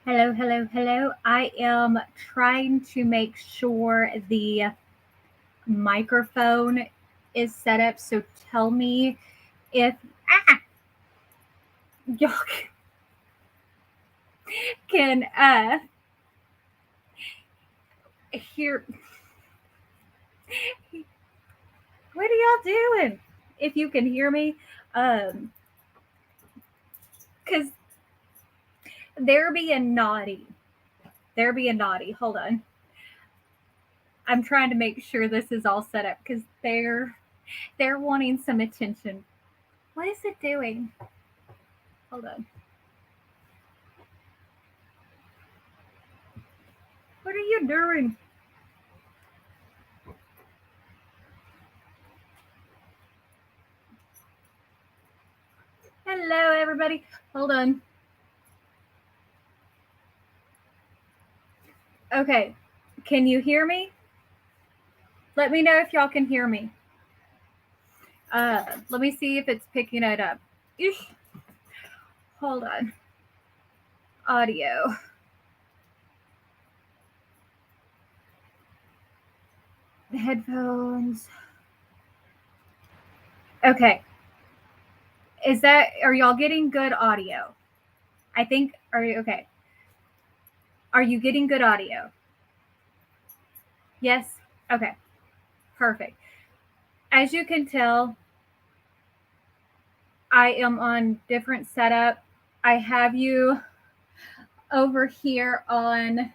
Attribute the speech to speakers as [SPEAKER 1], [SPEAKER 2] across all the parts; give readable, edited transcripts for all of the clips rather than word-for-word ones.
[SPEAKER 1] Hello, hello, hello. I am trying to make sure the microphone is set up. So tell me if y'all can hear. What are y'all doing? If you can hear me, um, because they're being naughty. They're being naughty. Hold on. I'm trying to make sure this is all set up because they're wanting some attention. What is it doing? Hold on. What are you doing? Hello, everybody. Hold on. Okay. Can you hear me? Let me know if y'all can hear me. Let me see if it's picking it up. Eesh. Hold on. Audio. Headphones. Okay. Are y'all getting good audio? I think, are you okay? Are you getting good audio? Yes? Okay. Perfect. As you can tell, I am on different setup. I have you over here on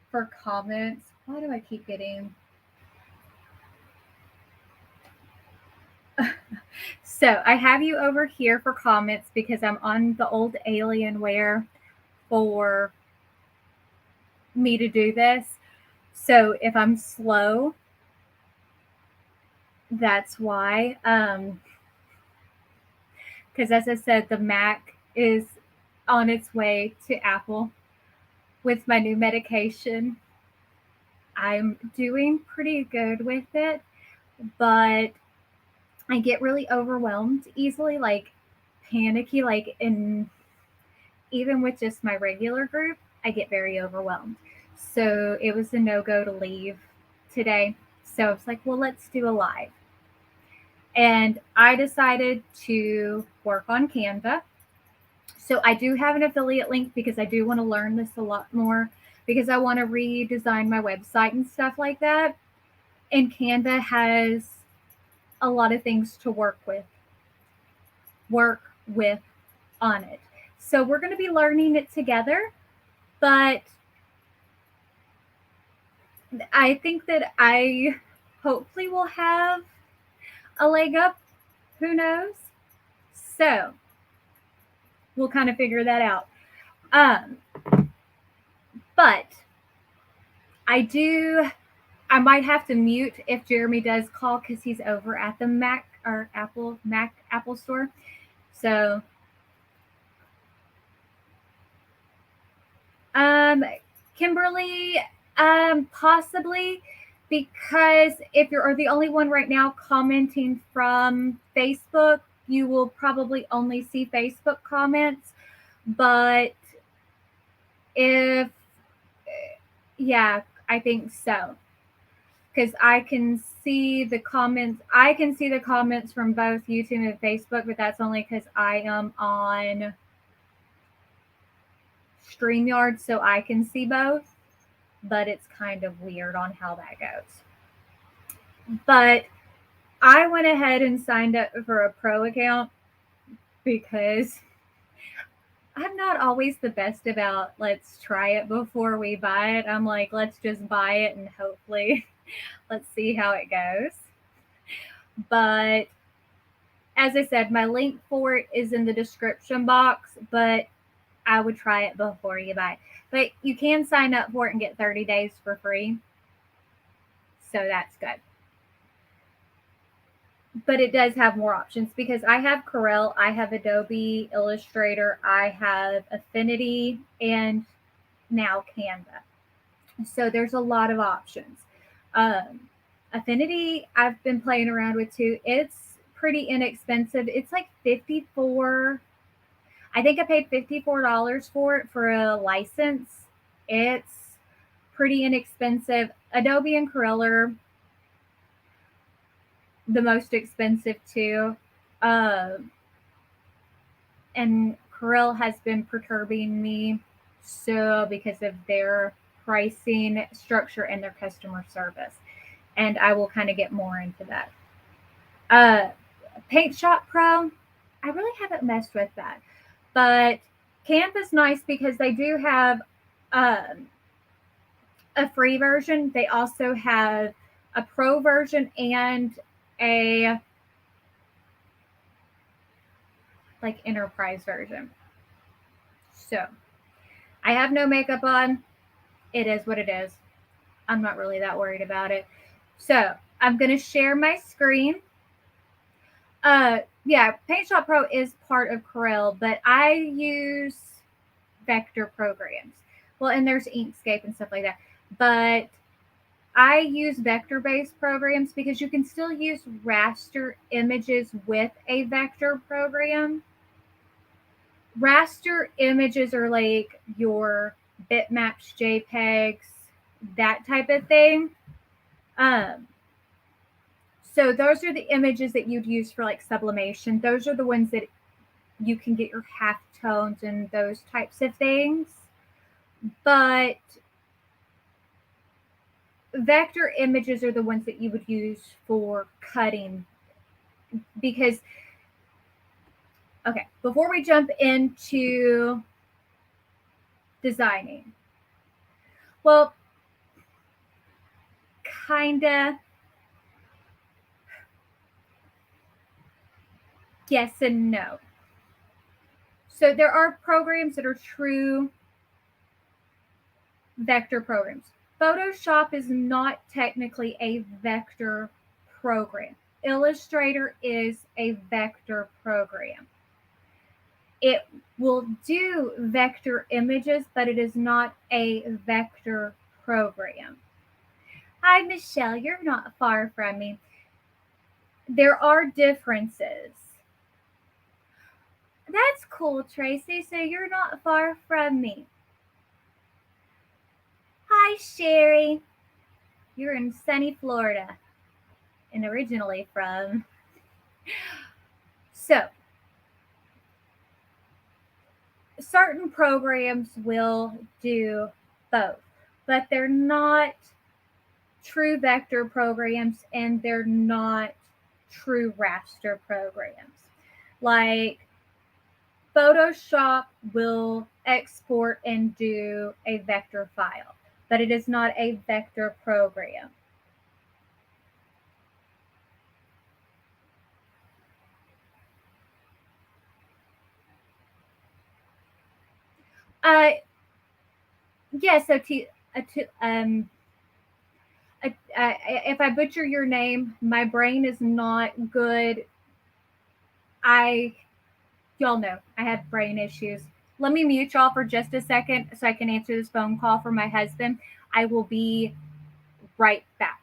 [SPEAKER 1] for comments. Why do I keep getting? So I have you over here for comments because I'm on the old Alienware for me to do this. So if I'm slow, that's why. Because as I said, the Mac is on its way to Apple with my new medication. I'm doing pretty good with it, but I get really overwhelmed easily, like panicky, like in even with just my regular group, I get very overwhelmed. So it was a no go to leave today. So I was like, well, let's do a live. And I decided to work on Canva. So I do have an affiliate link because I do want to learn this a lot more because I want to redesign my website and stuff like that. And Canva has a lot of things to work with on it. So we're going to be learning it together, but I think that I hopefully will have a leg up. Who knows? So we'll kind of figure that out. Um, but I might have to mute if Jeremy does call because he's over at the Apple store. So, um, Kimberly, possibly because if you're the only one right now commenting from Facebook, you will probably only see Facebook comments. But if, yeah, I think so. Because I can see the comments. I can see the comments from both YouTube and Facebook, but that's only because I am on StreamYard, so I can see both. But it's kind of weird on how that goes. But I went ahead and signed up for a pro account because I'm not always the best about let's try it before we buy it. I'm like, let's just buy it and hopefully let's see how it goes. But as I said, my link for it is in the description box, but I would try it before you buy it. But you can sign up for it and get 30 days for free. So that's good. But it does have more options because I have Corel, I have Adobe Illustrator, I have Affinity, and now Canva. So there's a lot of options. Affinity, I've been playing around with too. It's pretty inexpensive. It's like 54. I think I paid $54 for it for a license. It's pretty inexpensive. Adobe and Corel are the most expensive too. Uh, and Corel has been perturbing me so because of their pricing structure and their customer service. And I will kind of get more into that. Uh, Paint Shop Pro, I really haven't messed with that. But Canva's nice because they do have um, a free version. They also have a pro version and a like enterprise version. So I have no makeup on. It is what it is. I'm not really that worried about it. So I'm going to share my screen. Yeah, Paint Shop Pro is part of Corel, but I use vector programs. Well, and there's Inkscape and stuff like that. But I use vector-based programs because you can still use raster images with a vector program. Raster images are like your bitmaps, JPEGs, that type of thing. So those are the images that you'd use for like sublimation. Those are the ones that you can get your half tones and those types of things. But vector images are the ones that you would use for cutting because, okay, before we jump into designing, well, kinda yes and no. So there are programs that are true vector programs. Photoshop is not technically a vector program. Illustrator is a vector program. It will do vector images, but it is not a vector program. Hi, Michelle. You're not far from me. There are differences. That's cool, Tracy. So you're not far from me. Hi, Sherry. You're in sunny Florida and originally from. So, certain programs will do both, but they're not true vector programs and they're not true raster programs. Like Photoshop will export and do a vector file, but it is not a vector program. Uh, yeah, so if I butcher your name, my brain is not good. Y'all know I have brain issues. Let me mute y'all for just a second so I can answer this phone call from my husband. I will be right back.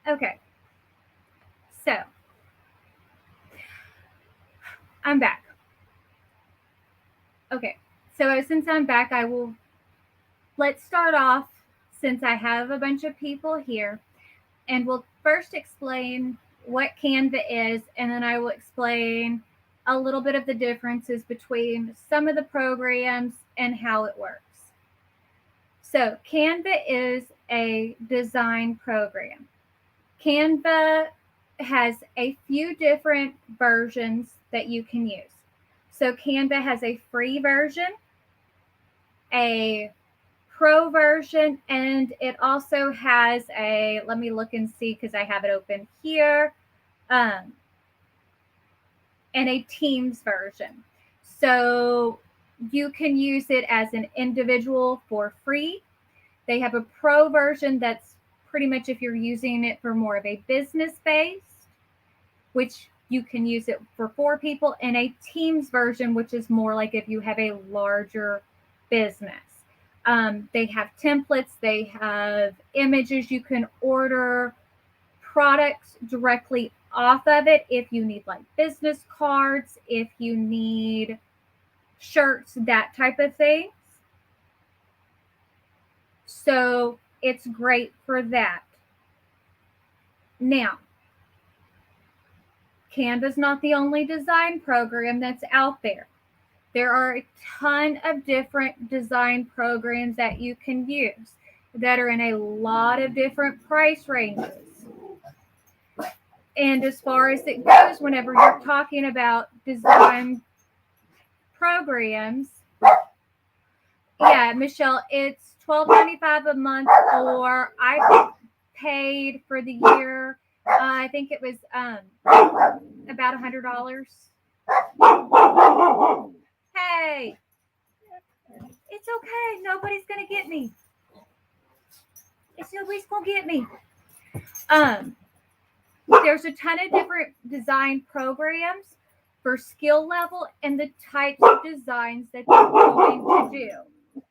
[SPEAKER 1] Okay. So, I'm back. Okay. So, since I'm back, let's start off, since I have a bunch of people here, and we'll first explain what Canva is, and then I will explain a little bit of the differences between some of the programs and how it works. So, Canva is a design program. Canva has a few different versions that you can use. So, Canva has a free version, a pro version, and it also has let me look and see because I have it open here, and a Teams version. So you can use it as an individual for free. They have a pro version that's pretty much if you're using it for more of a business base, which you can use it for 4 people, and a Teams version, which is more like if you have a larger business. They have templates, they have images you can order, products directly off of it if you need like business cards, if you need shirts, that type of thing. So it's great for that. Now, Canva's not the only design program that's out there. There are a ton of different design programs that you can use that are in a lot of different price ranges. And as far as it goes, whenever you're talking about design programs, yeah, Michelle, it's $12.95 a month, or I paid for the year. I think it was about $100. Hey, it's okay. Nobody's gonna get me. Nobody's gonna get me. There's a ton of different design programs for skill level and the types of designs that you're going to do.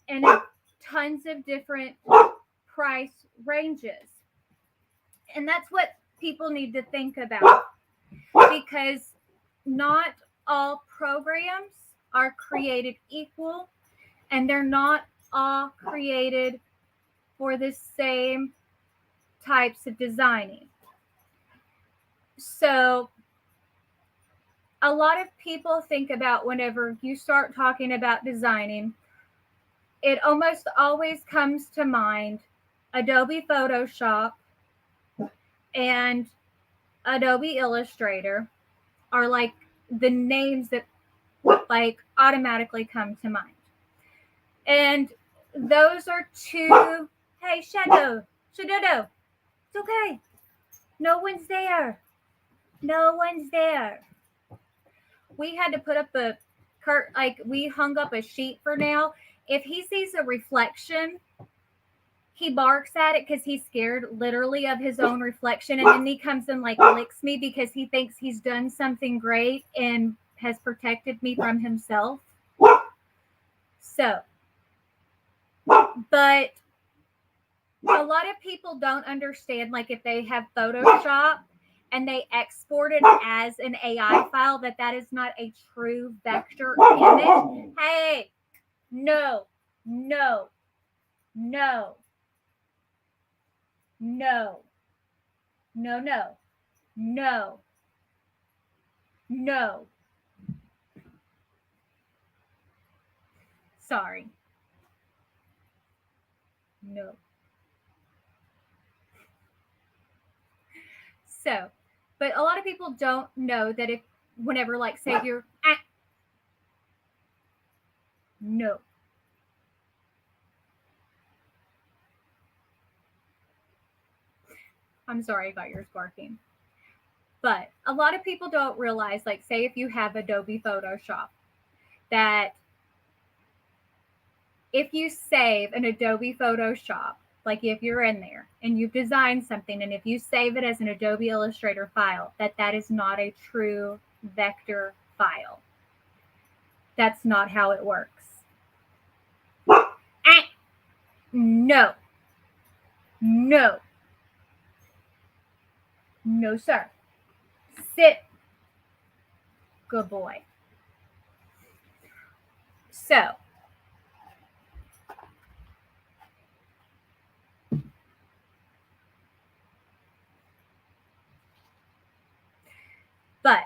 [SPEAKER 1] And tons of different price ranges. And that's what people need to think about, because not all programs are created equal, and they're not all created for the same types of designing. So a lot of people think about, whenever you start talking about designing, it almost always comes to mind Adobe Photoshop and Adobe Illustrator are like the names that like automatically come to mind. And those are two. Hey, Shadow, it's okay. No one's there. We had to put up we hung up a sheet for now. If he sees a reflection, he barks at it because he's scared literally of his own reflection. And then he comes and like licks me because he thinks he's done something great and has protected me from himself. So, but a lot of people don't understand, like if they have Photoshop and they export it as an AI file, that is not a true vector image. Hey, no. Sorry. No. So, but a lot of people don't know that whenever like say you're no. I'm sorry about yours barking. But a lot of people don't realize, like say if you have Adobe Photoshop, that if you save an Adobe Photoshop, like if you're in there and you've designed something, and if you save it as an Adobe Illustrator file, that is not a true vector file. That's not how it works. No. No, sir. Sit. Good boy. So, but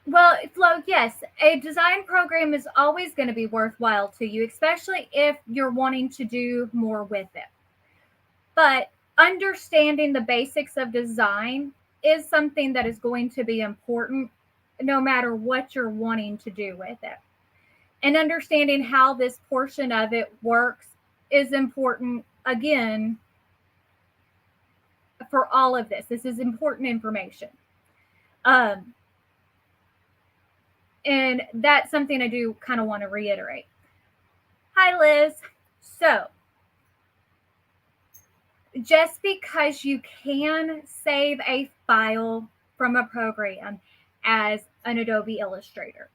[SPEAKER 1] well, Flo, yes, a design program is always going to be worthwhile to you, especially if you're wanting to do more with it. But understanding the basics of design is something that is going to be important no matter what you're wanting to do with it. And understanding how this portion of it works is important, again, for all of this. This is important information. And that's something I do kind of want to reiterate. Hi, Liz. So, just because you can save a file from a program as an Adobe Illustrator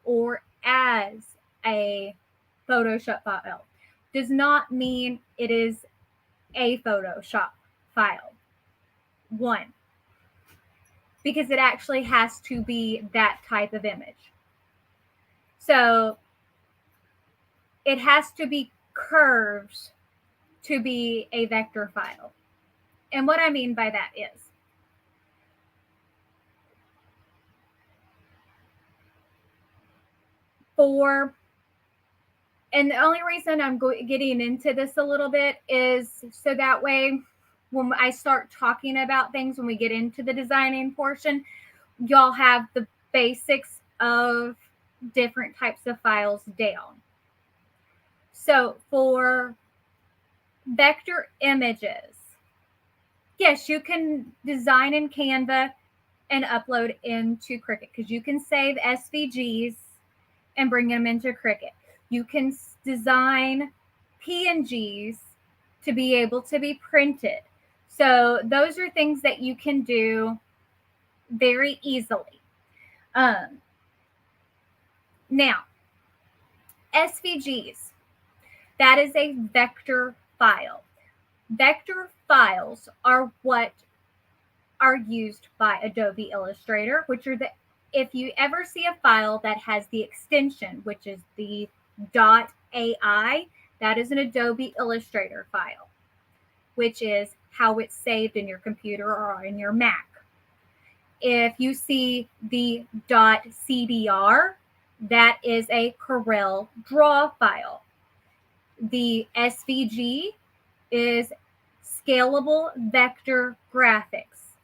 [SPEAKER 1] or as a Photoshop file does not mean it is a Photoshop file. One, because it actually has to be that type of image. So it has to be curves to be a vector file. And what I mean by that is and the only reason I'm getting into this a little bit is so that way when I start talking about things, when we get into the designing portion, y'all have the basics of different types of files down. So for vector images, yes, you can design in Canva and upload into Cricut because you can save SVGs and bring them into Cricut. You can design PNGs to be able to be printed. So those are things that you can do very easily. Now, SVGs, that is a vector file. Vector files are what are used by Adobe Illustrator, which are if you ever see a file that has the extension, which is the .ai, that is an Adobe Illustrator file, which is how it's saved in your computer or in your Mac. If you see the .cdr, that is a Corel Draw file. The SVG is Scalable Vector Graphics.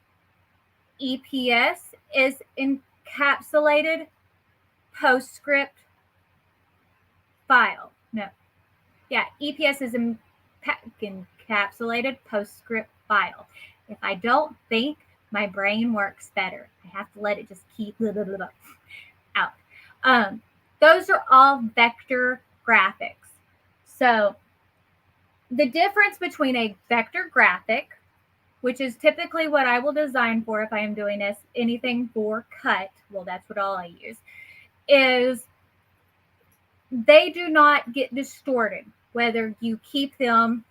[SPEAKER 1] EPS is encapsulated PostScript file. No. Yeah, EPS is encapsulated PostScript file. If I don't think, my brain works better. I have to let it just keep blah, blah, blah, blah, out. Those are all vector graphics. So the difference between a vector graphic, which is typically what I will design for if I am doing this, anything for cut, well, that's what all I use, is they do not get distorted, whether you keep them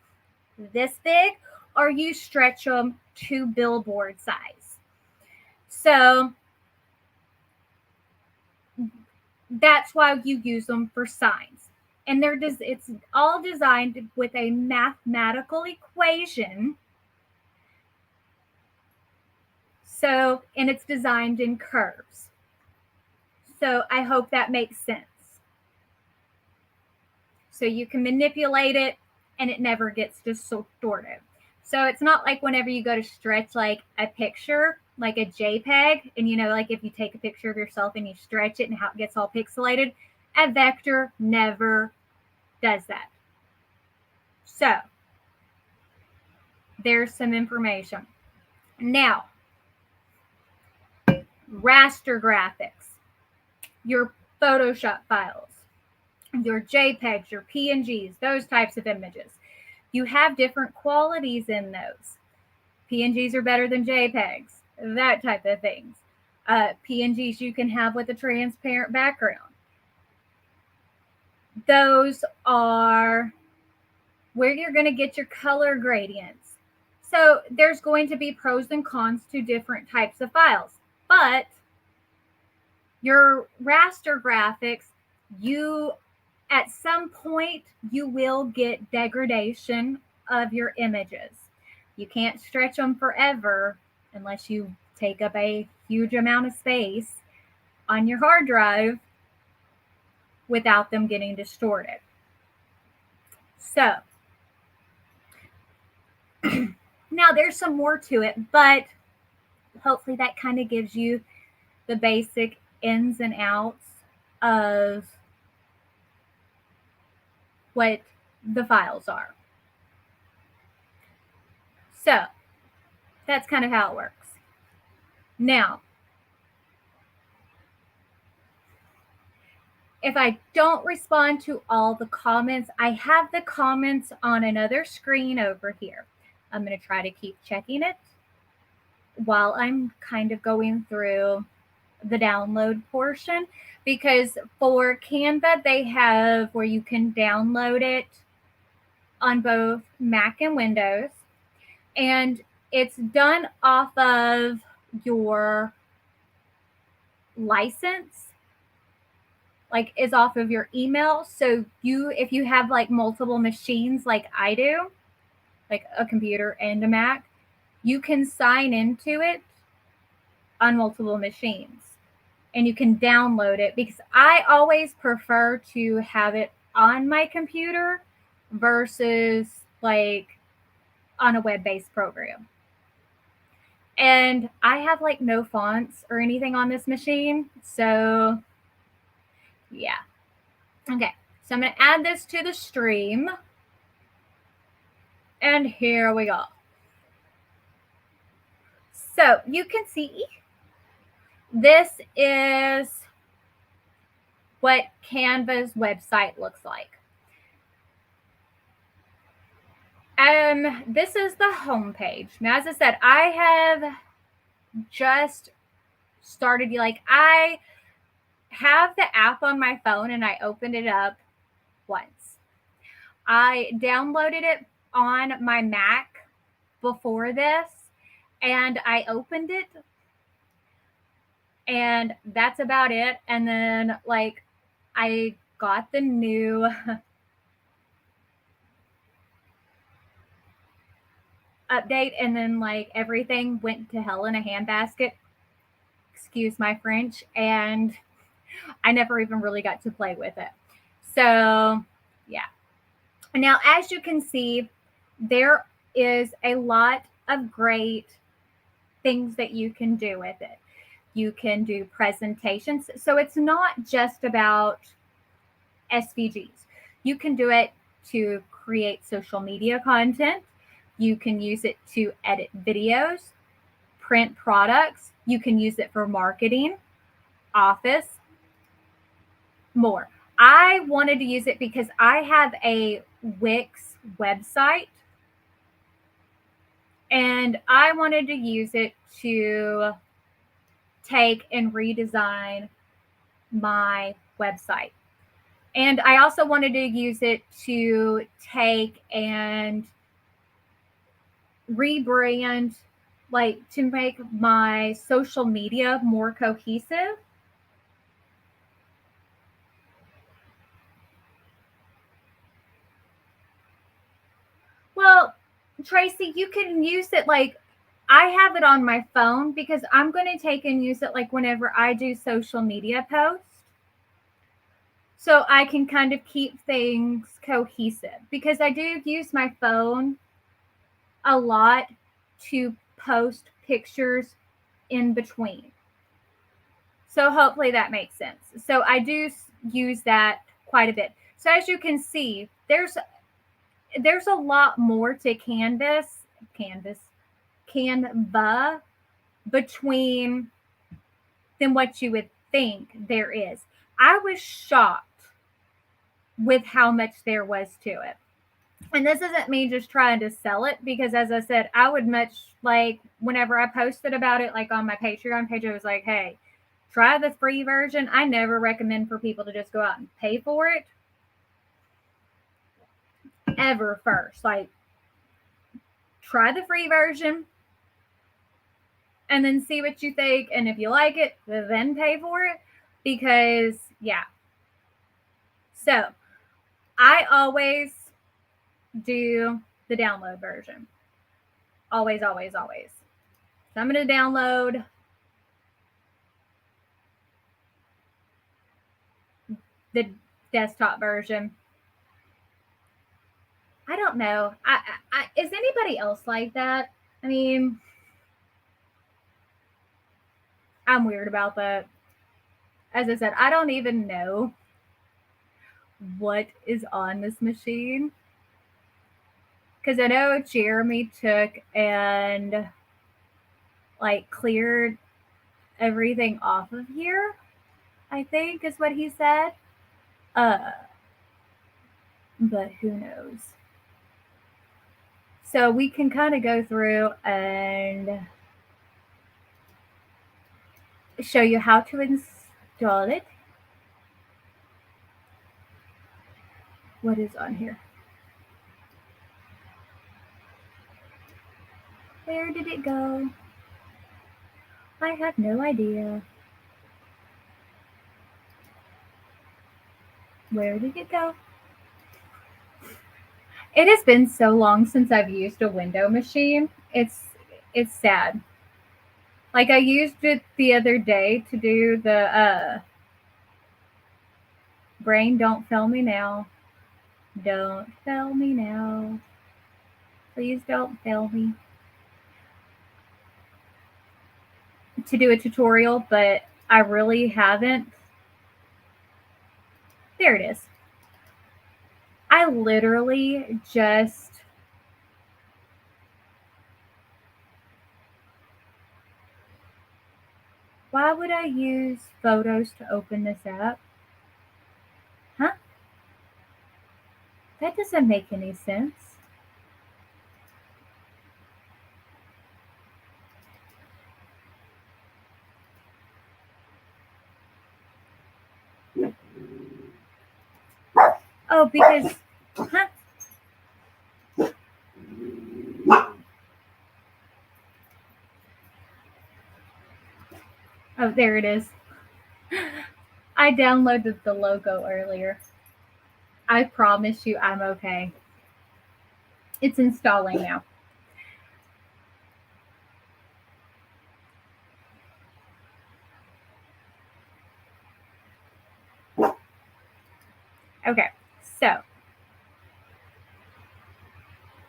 [SPEAKER 1] this big or you stretch them to billboard size. So that's why you use them for signs. And it's all designed with a mathematical equation. So, and it's designed in curves. So I hope that makes sense. So you can manipulate it and it never gets distorted. So it's not like whenever you go to stretch like a picture, like a JPEG, and you know, like if you take a picture of yourself and you stretch it and how it gets all pixelated, a vector never does that. So there's some information. Now, raster graphics, your Photoshop files, your JPEGs, your PNGs, those types of images. You have different qualities in those. PNGs are better than JPEGs, that type of things. PNGs you can have with a transparent background. Those are where you're going to get your color gradients. So there's going to be pros and cons to different types of files. But your raster graphics, at some point, you will get degradation of your images. You can't stretch them forever unless you take up a huge amount of space on your hard drive without them getting distorted. So, now there's some more to it, but hopefully that kind of gives you the basic ins and outs of what the files are. So that's kind of how it works. Now, if I don't respond to all the comments, I have the comments on another screen over here. I'm going to try to keep checking it while I'm kind of going through the download portion, because for Canva, they have where you can download it on both Mac and Windows, and it's done off of your license, like is off of your email. So if you have like multiple machines like I do, like a computer and a Mac, you can sign into it on multiple machines and you can download it, because I always prefer to have it on my computer versus like on a web-based program. And I have like no fonts or anything on this machine. So yeah. Okay. So I'm going to add this to the stream. And here we go. So you can see this is what Canva's website looks like. This is the home page. Now, as I said, I have just started, like, I have the app on my phone and I opened it up once. I downloaded it on my Mac before this and I opened it, and that's about it. And then like I got the new update, and then like everything went to hell in a handbasket, excuse my French, and I never even really got to play with it. So yeah. Now, as you can see, there is a lot of great things that you can do with it. You can do presentations. So it's not just about SVGs. You can do it to create social media content. You can use it to edit videos, print products. You can use it for marketing, office, more. I wanted to use it because I have a Wix website, and I wanted to use it to take and redesign my website. And I also wanted to use it to take and rebrand, like to make my social media more cohesive. Well, Tracy, you can use it, like I have it on my phone because I'm going to take and use it like whenever I do social media posts. So I can kind of keep things cohesive, because I do use my phone a lot to post pictures in between. So hopefully that makes sense. So I do use that quite a bit. So as you can see, there's a lot more to Canva between than what you would think there is. I was shocked with how much there was to it. And this isn't me just trying to sell it, because as I said, I would much like, whenever I posted about it, like on my Patreon page, I was like, hey, try the free version. I never recommend for people to just go out and pay for it. ever first. Like, try the free version and then see what you think. And if you like it, then pay for it. Because, yeah. So, I always do the download version. Always, always, always. So, I'm going to download the desktop version. I don't know. Is anybody else like that? I mean, I'm weird about that. As I said, I don't even know what is on this machine. Because I know Jeremy took and like cleared everything off of here, I think is what he said. But who knows? So we can kind of go through and show you how to install it. What is on here? Where did it go? I have no idea. Where did it go? It has been so long since I've used a window machine. It's sad. Like, I used it the other day to do the brain don't fail me now. Don't fail me now. Please don't fail me. To do a tutorial, but I really haven't. There it is. I literally just why would I use photos to open this app? Huh? That doesn't make any sense. Oh, because, huh? Oh, there it is. I downloaded the logo earlier. I promise you I'm okay. It's installing now. Okay, so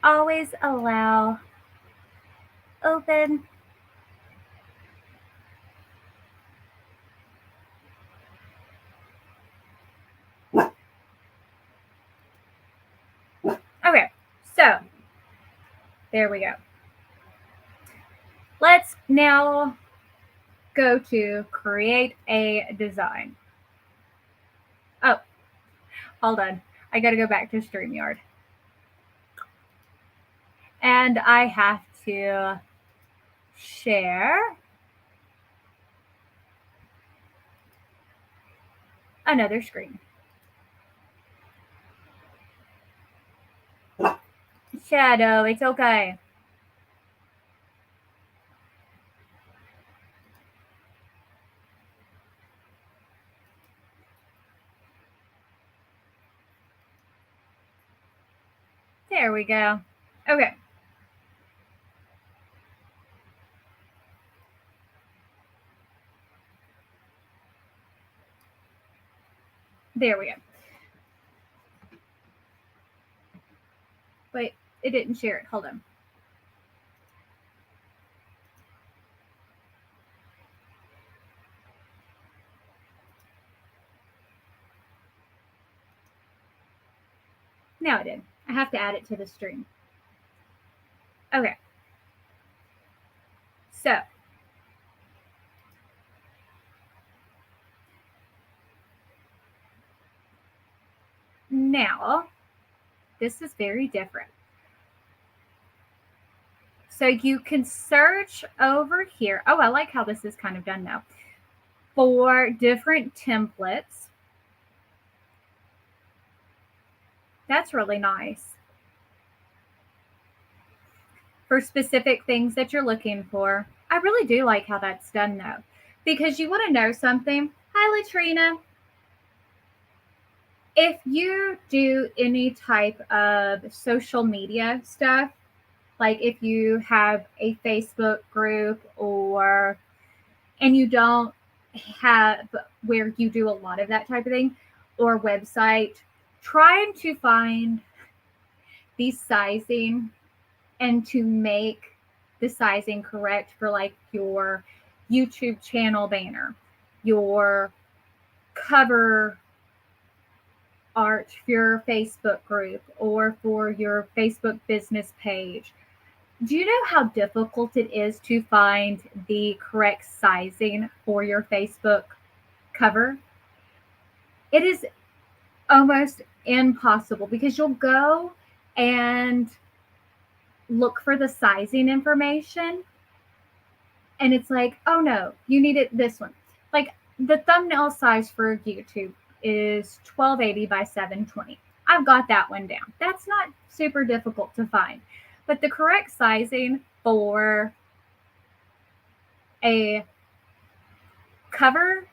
[SPEAKER 1] always allow open. Okay, so there we go. Let's now go to create a design. Oh, hold on. I got to go back to StreamYard. And I have to share another screen. Shadow, it's okay. There we go. Okay. There we go. Wait, it didn't share it. Hold on. Now it did. I have to add it to the stream. Okay. So, now, this is very different. So you can search over here. Oh, I like how this is kind of done now. For different templates. That's really nice. for specific things that you're looking for. I really do like how that's done though, because you want to know something. Hi, Latrina. If you do any type of social media stuff, like if you have a Facebook group and you don't have where you do a lot of that type of thing or website, trying to find the sizing and to make the sizing correct for like your YouTube channel banner, your cover art for your Facebook group, or for your Facebook business page. Do you know how difficult it is to find the correct sizing for your Facebook cover? It is almost impossible because you'll go and look for the sizing information and it's like, oh no, you need it this one. Like the thumbnail size for YouTube is 1280 by 720. I've got that one down. That's not super difficult to find. But the correct sizing for a cover,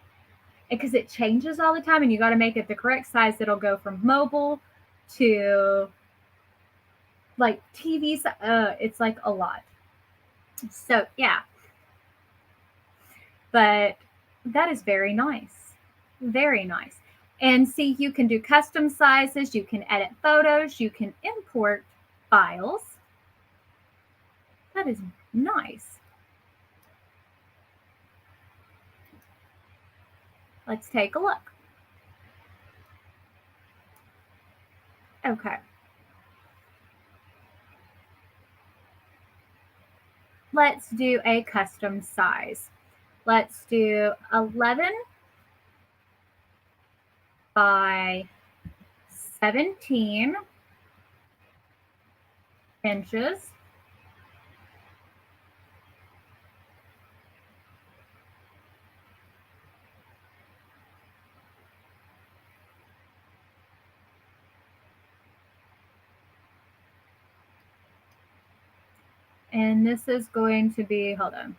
[SPEAKER 1] because it changes all the time and you got to make it the correct size that'll go from mobile to like TV. It's like a lot. So yeah. But that is very nice. Very nice. And see, you can do custom sizes. You can edit photos. You can import files. That is nice. Let's take a look. Okay. Let's do a custom size. Let's do 11 by 17 inches. And this is going to be, hold on.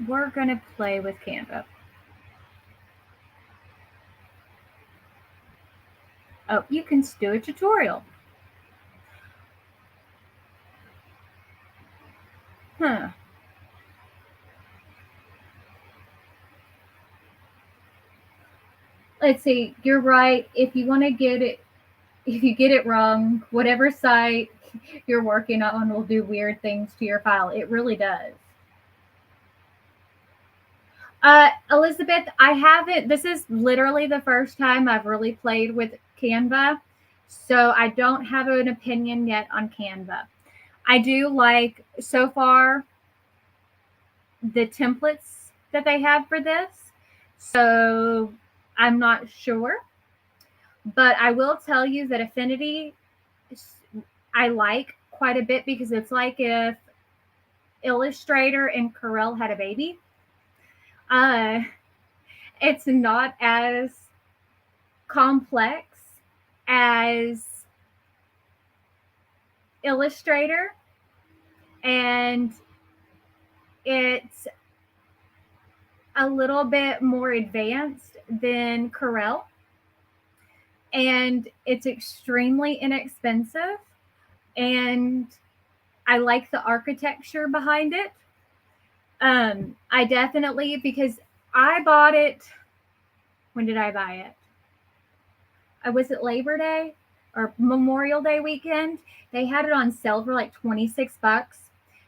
[SPEAKER 1] We're going to play with Canva. Oh, you can do a tutorial. Huh. Let's see. You're right. If you want to get it, if you get it wrong, whatever site you're working on will do weird things to your file. It really does. Elizabeth, I haven't. This is literally the first time I've really played with Canva, so I don't have an opinion yet on Canva. I do like, so far, the templates that they have for this, so I'm not sure. But I will tell you that Affinity I like quite a bit because it's like if Illustrator and Corel had a baby. It's not as complex as Illustrator, and it's a little bit more advanced than Corel, and it's extremely inexpensive, and I like the architecture behind it. I definitely, because I bought it. When did I buy it? Was it Labor Day or Memorial Day weekend? They had it on sale for like $26.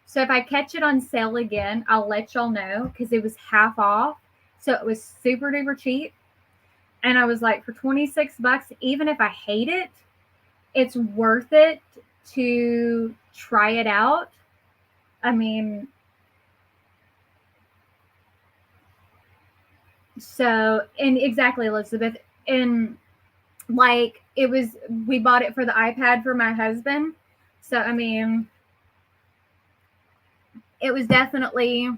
[SPEAKER 1] So if I catch it on sale again, I'll let y'all know because it was half off. So it was super duper cheap. And I was like, for $26, even if I hate it, it's worth it to try it out. I mean, so, and exactly, Elizabeth. And like, we bought it for the iPad for my husband. So, I mean, it was definitely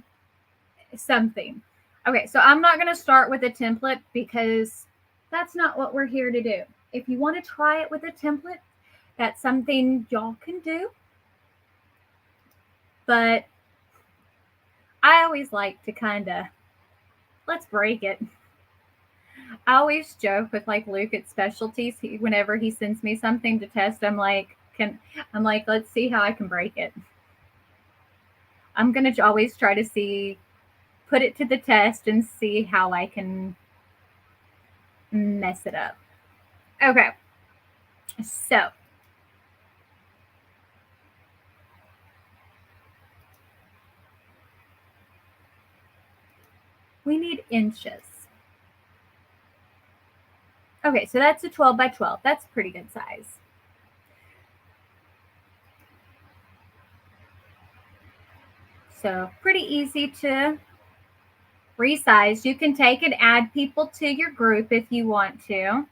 [SPEAKER 1] something. Okay, so I'm not going to start with a template because that's not what we're here to do. If you want to try it with a template, that's something y'all can do. But I always like to kind of, let's break it. I always joke with like Luke at Specialties. Whenever he sends me something to test, I'm like, let's see how I can break it. I'm going to always try to put it to the test and see how I can mess it up. Okay. So we need inches. Okay, so that's a 12 by 12. That's a pretty good size. So pretty easy to resize. You can take and add people to your group if you want to.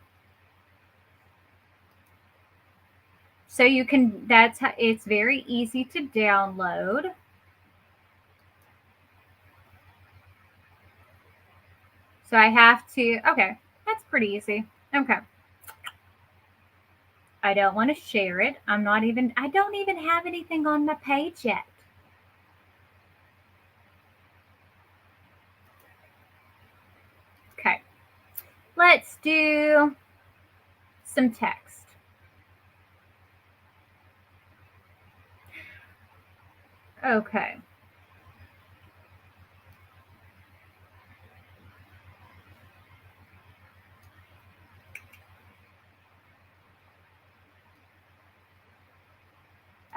[SPEAKER 1] So you can, it's very easy to download. So I have to, okay, that's pretty easy. Okay. I don't want to share it. I don't even have anything on my page yet. Okay. Let's do some text. Okay.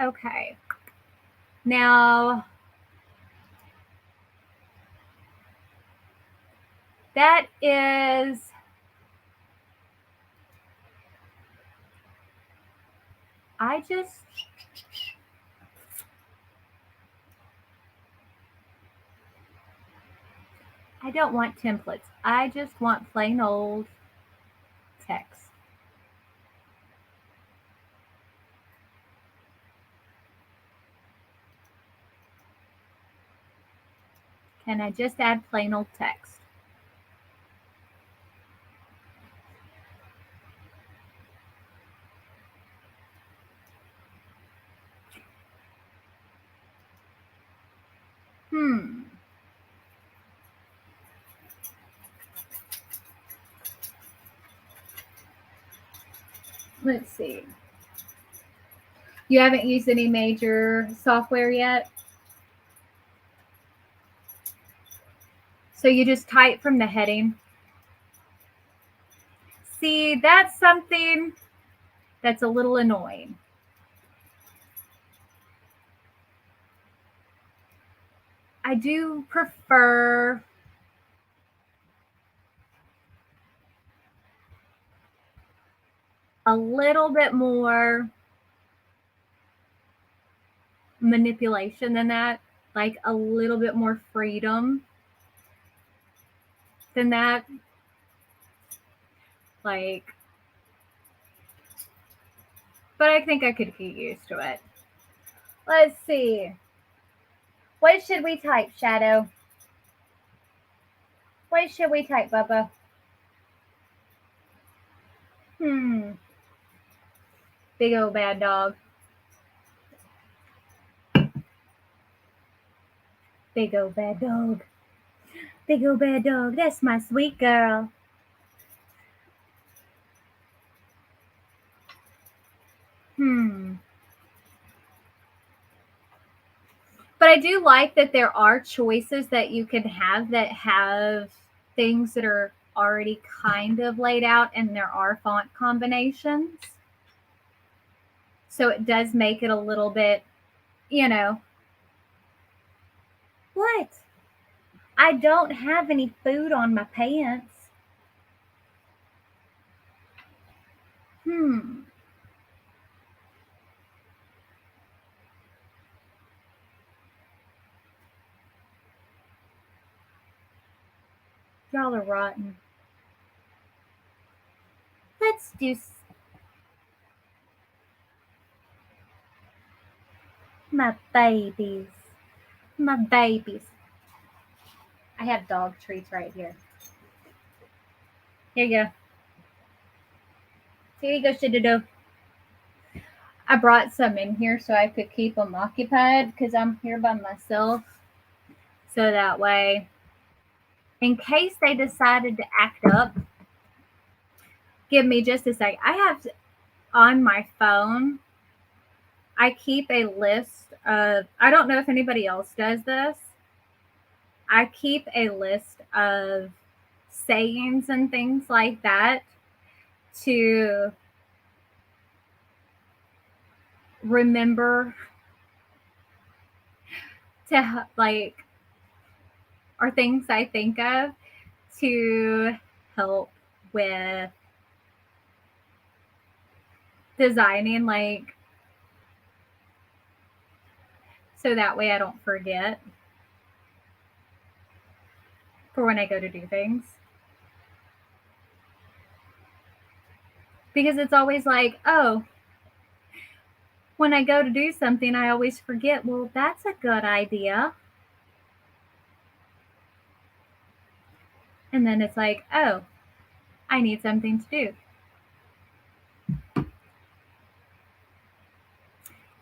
[SPEAKER 1] Okay. Now, that is, I don't want templates. I just want plain old text. Can I just add plain old text? Let's see. You haven't used any major software yet? So you just type from the heading. See, that's something that's a little annoying. I do prefer a little bit more manipulation than that, like a little bit more freedom than that. Like, but I think I could get used to it. Let's see. What should we type, Shadow? What should we type, Bubba? Big old bad dog. Big old bad dog. Big old bad dog. That's my sweet girl. But I do like that there are choices that you can have that have things that are already kind of laid out, and there are font combinations. So it does make it a little bit, What? I don't have any food on my pants. Y'all are rotten. Let's do my babies. My babies. I have dog treats right here. Here you go. Here you go, Shidodo. I brought some in here so I could keep them occupied because I'm here by myself. So that way, in case they decided to act up, give me just a sec. I have on my phone, I keep a list of, I don't know if anybody else does this. I keep a list of sayings and things like that to remember to like, or things I think of to help with designing, like, so that way I don't forget for when I go to do things. Because it's always like, oh, when I go to do something, I always forget. Well, that's a good idea. And then it's like, oh, I need something to do.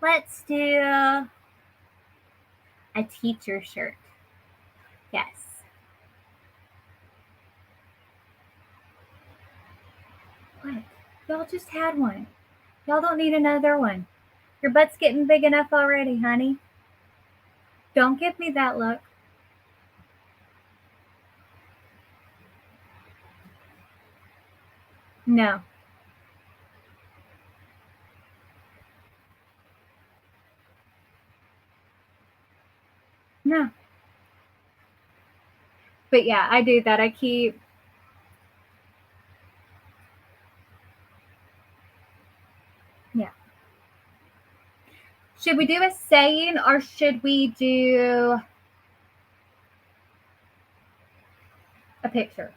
[SPEAKER 1] Let's do a teacher shirt. Yes. What? Y'all just had one. Y'all don't need another one. Your butt's getting big enough already, honey. Don't give me that look. No. No. But yeah, I do that. I keep. Yeah. Should we do a saying or should we do a picture?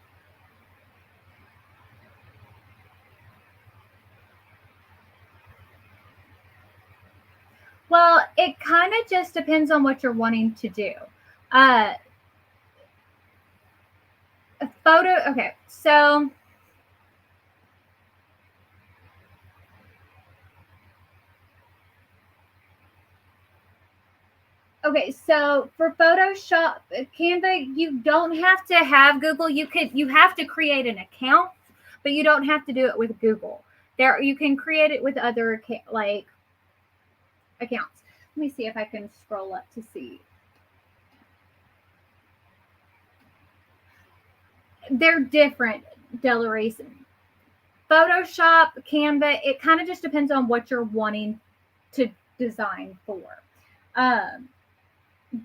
[SPEAKER 1] Well, it kind of just depends on what you're wanting to do. A photo, okay, so for Photoshop, Canva, you don't have to have Google. You have to create an account, but you don't have to do it with Google. There, you can create it with other like accounts. Let me see if I can scroll up to see. They're different, Delarice. Photoshop, Canva, it kind of just depends on what you're wanting to design for.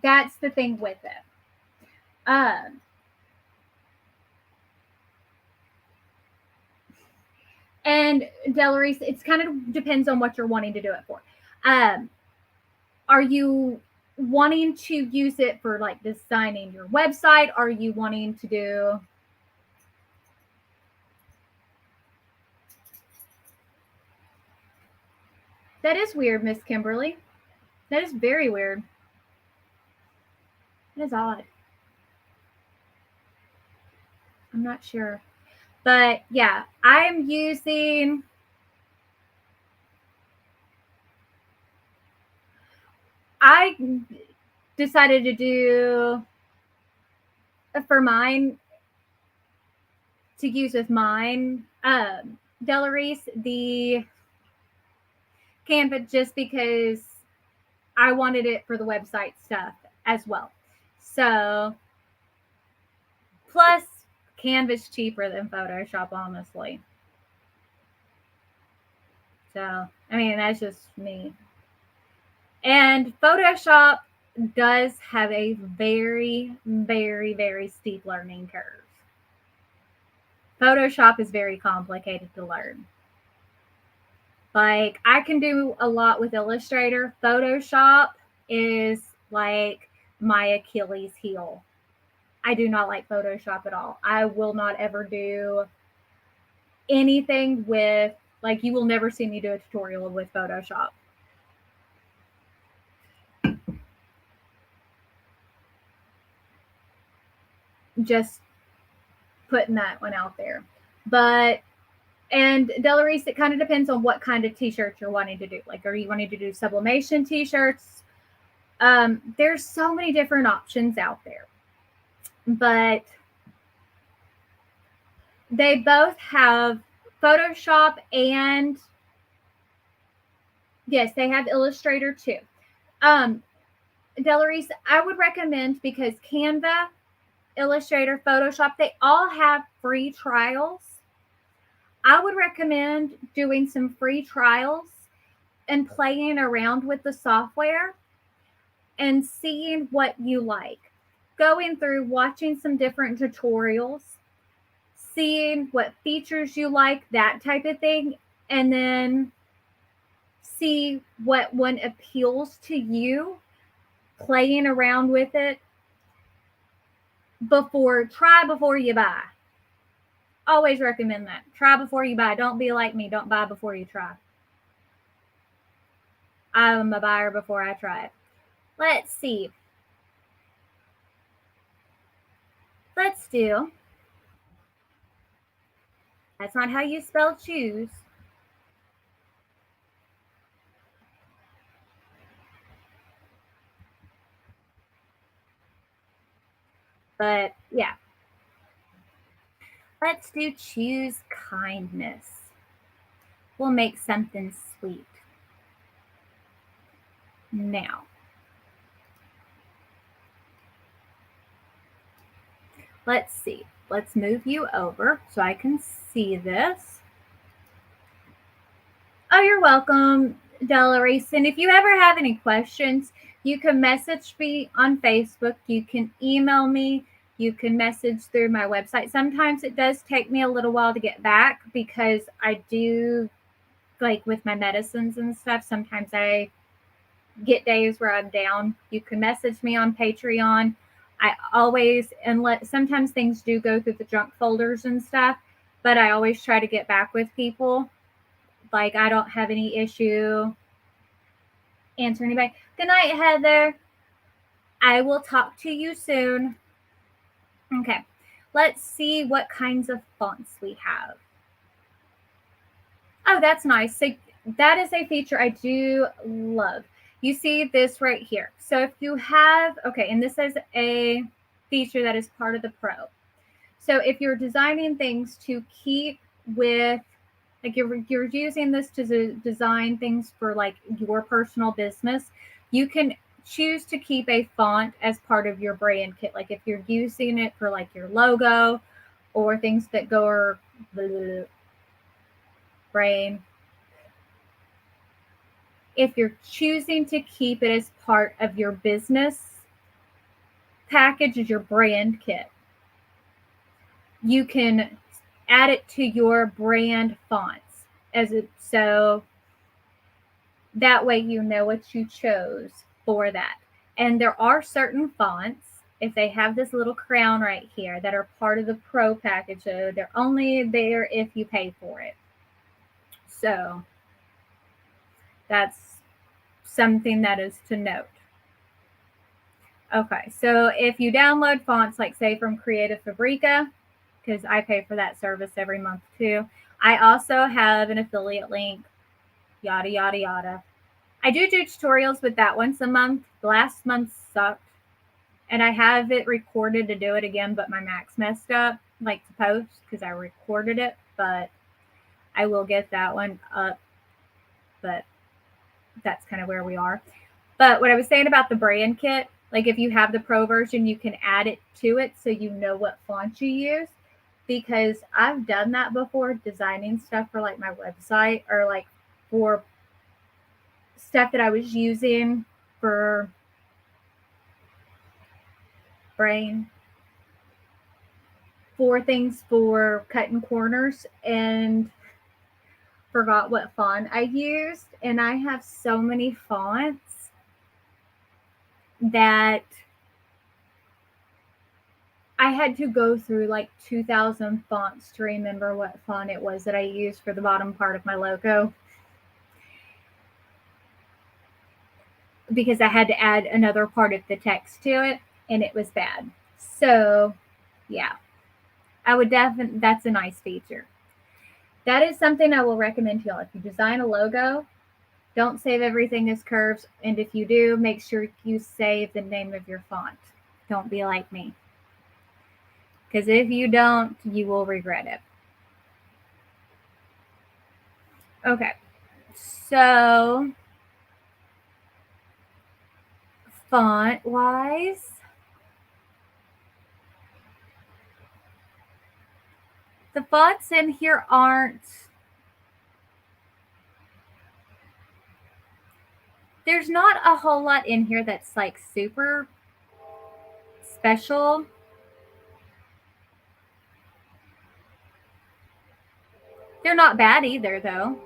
[SPEAKER 1] That's the thing with it. And Delarice, it's kind of depends on what you're wanting to do it for. Are you wanting to use it for like designing your website? Are you wanting to do? That is weird, Miss Kimberly. That is very weird. That is odd. I'm not sure. But yeah, I'm using. I decided to do for mine to use with mine, Delarice, the Canva, just because I wanted it for the website stuff as well. So, plus Canva's cheaper than Photoshop, honestly. So, I mean, that's just me. And Photoshop does have a very, very, very steep learning curve. Photoshop is very complicated to learn. Like, I can do a lot with Illustrator. Photoshop is like my Achilles heel. I do not like Photoshop at all. I will not ever do anything with, like, you will never see me do a tutorial with Photoshop. Just putting that one out there. But And Delarice, it kind of depends on what kind of t-shirts you're wanting to do. Like, are you wanting to do sublimation t-shirts? There's so many different options out there. But they both have Photoshop and, yes, they have Illustrator too. Delarice, I would recommend, because Canva, Illustrator, Photoshop, they all have free trials. I would recommend doing some free trials and playing around with the software and seeing what you like. Going through, watching some different tutorials, seeing what features you like, that type of thing, and then see what one appeals to you, playing around with it before you buy. Always recommend that. Try before you buy. Don't be like me. Don't buy before you try. I'm a buyer before I try it. Let's see. Let's do. That's not how you spell choose. But yeah. Let's do choose kindness. We'll make something sweet. Now, let's see. Let's move you over so I can see this. Oh, you're welcome, Delarice. And if you ever have any questions, you can message me on Facebook. You can email me. You can message through my website. Sometimes it does take me a little while to get back because I do, like with my medicines and stuff, sometimes I get days where I'm down. You can message me on Patreon. I always, sometimes things do go through the junk folders and stuff, but I always try to get back with people. Like, I don't have any issue answering anybody. Good night, Heather. I will talk to you soon. Okay, let's see what kinds of fonts we have. Oh, that's nice. So that is a feature I do love. You see this right here. So if you have, okay, and this is a feature that is part of the Pro. So if you're designing things to keep with, like you're using this to design things for like your personal business, you can choose to keep a font as part of your brand kit. Like if you're using it for like your logo or things that go brain. If you're choosing to keep it as part of your business package as your brand kit, you can add it to your brand fonts so that way you know what you chose for that. And there are certain fonts, if they have this little crown right here, that are part of the Pro package. So they're only there if you pay for it. So that's something that is to note. Okay, so if you download fonts, like say from Creative Fabrica, because I pay for that service every month too. I also have an affiliate link, yada, yada, yada. I do tutorials with that once a month. Last month sucked. And I have it recorded to do it again, but my Mac's messed up, like to post, because I recorded it. But I will get that one up. But that's kind of where we are. But what I was saying about the brand kit, like if you have the Pro version, you can add it to it so you know what font you use. Because I've done that before, designing stuff for like my website or like for stuff that I was using for brain, for things for Cuttin Corners, and forgot what font I used. And I have so many fonts that I had to go through like 2,000 fonts to remember what font it was that I used for the bottom part of my logo, because I had to add another part of the text to it and it was bad. So yeah, I would definitely, that's a nice feature. That is something I will recommend to y'all. If you design a logo, don't save everything as curves. And if you do, make sure you save the name of your font. Don't be like me. Because if you don't, you will regret it. Okay. So, font-wise, the fonts in here aren't... There's not a whole lot in here that's like super special. They're not bad either, though.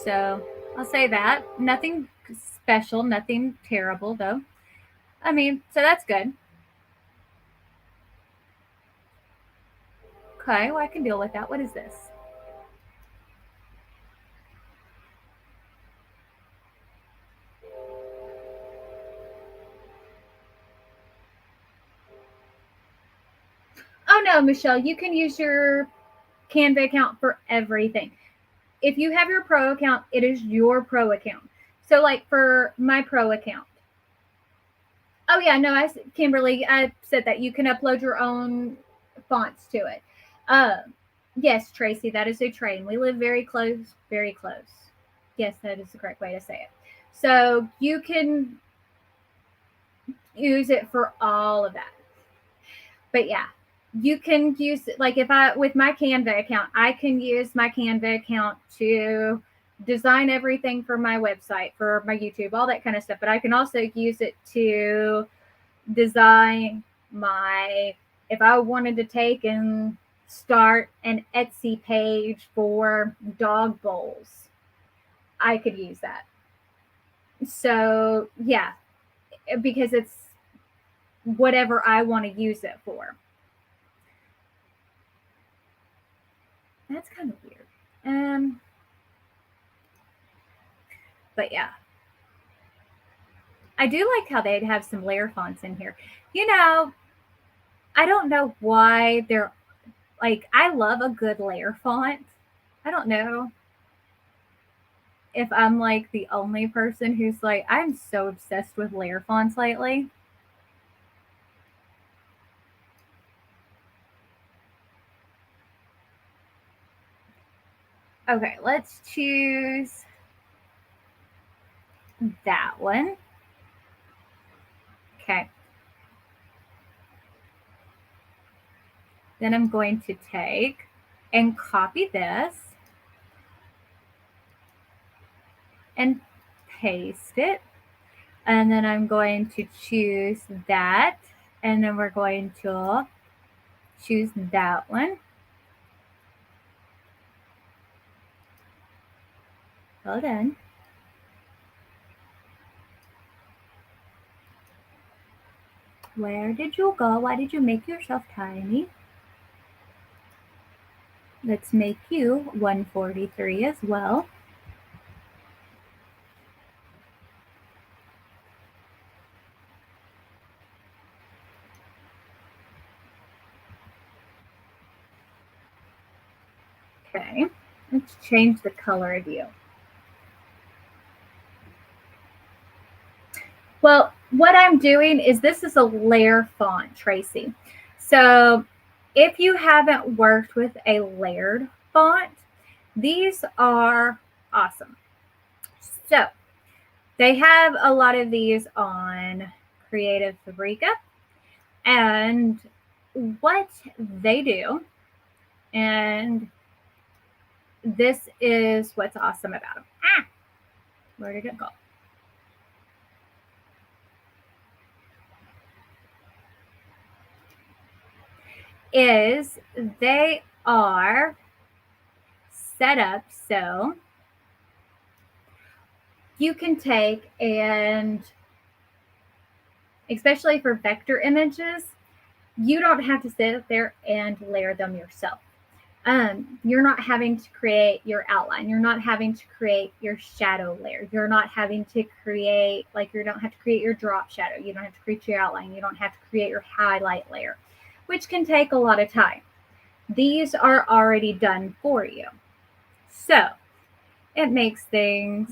[SPEAKER 1] So I'll say that. Nothing special, nothing terrible, though. I mean, so that's good. Okay, well, I can deal with that. What is this? Oh, no, Michelle, you can use your Canva account for everything. If you have your pro account, it is your pro account. So, like for my pro account. Oh, yeah, no, Kimberly, I said that you can upload your own fonts to it. Yes, Tracy, that is a train. We live very close, very close. Yes, that is the correct way to say it. So you can use it for all of that. But yeah, you can use it. Like with my Canva account, I can use my Canva account to design everything for my website, for my YouTube, all that kind of stuff. But I can also use it to design if I wanted to take and start an Etsy page for dog bowls, I could use that. So yeah, because it's whatever I want to use it for. That's kind of weird. But yeah, I do like how they'd have some layer fonts in here. You know, I don't know why they're like, I love a good layer font. I don't know if I'm like the only person who's like, I'm so obsessed with layer fonts lately. Okay, let's choose that one. Okay. Then I'm going to take and copy this and paste it. And then I'm going to choose that. And then we're going to choose that one. Well done. Where did you go? Why did you make yourself tiny? Let's make you 143 as well. Okay, let's change the color of you. Well, what I'm doing is this is a layer font, Tracy. So if you haven't worked with a layered font, these are awesome. So they have a lot of these on Creative Fabrica. And what they do, and this is what's awesome about them. Where did it go? Is they are set up so you can take and, especially for vector images, you don't have to sit there and layer them yourself. You're not having to create your outline. You're not having to create your shadow layer. You're not having to create, like, you don't have to create your drop shadow. You don't have to create your outline. You don't have to create your highlight layer. which can take a lot of time. These are already done for you. So it makes things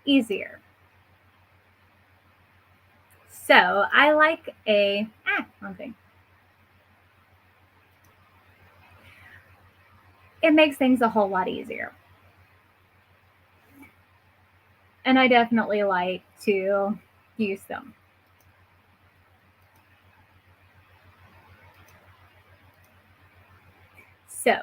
[SPEAKER 1] easier. So I like wrong thing. It makes things a whole lot easier. And I definitely like to use them. So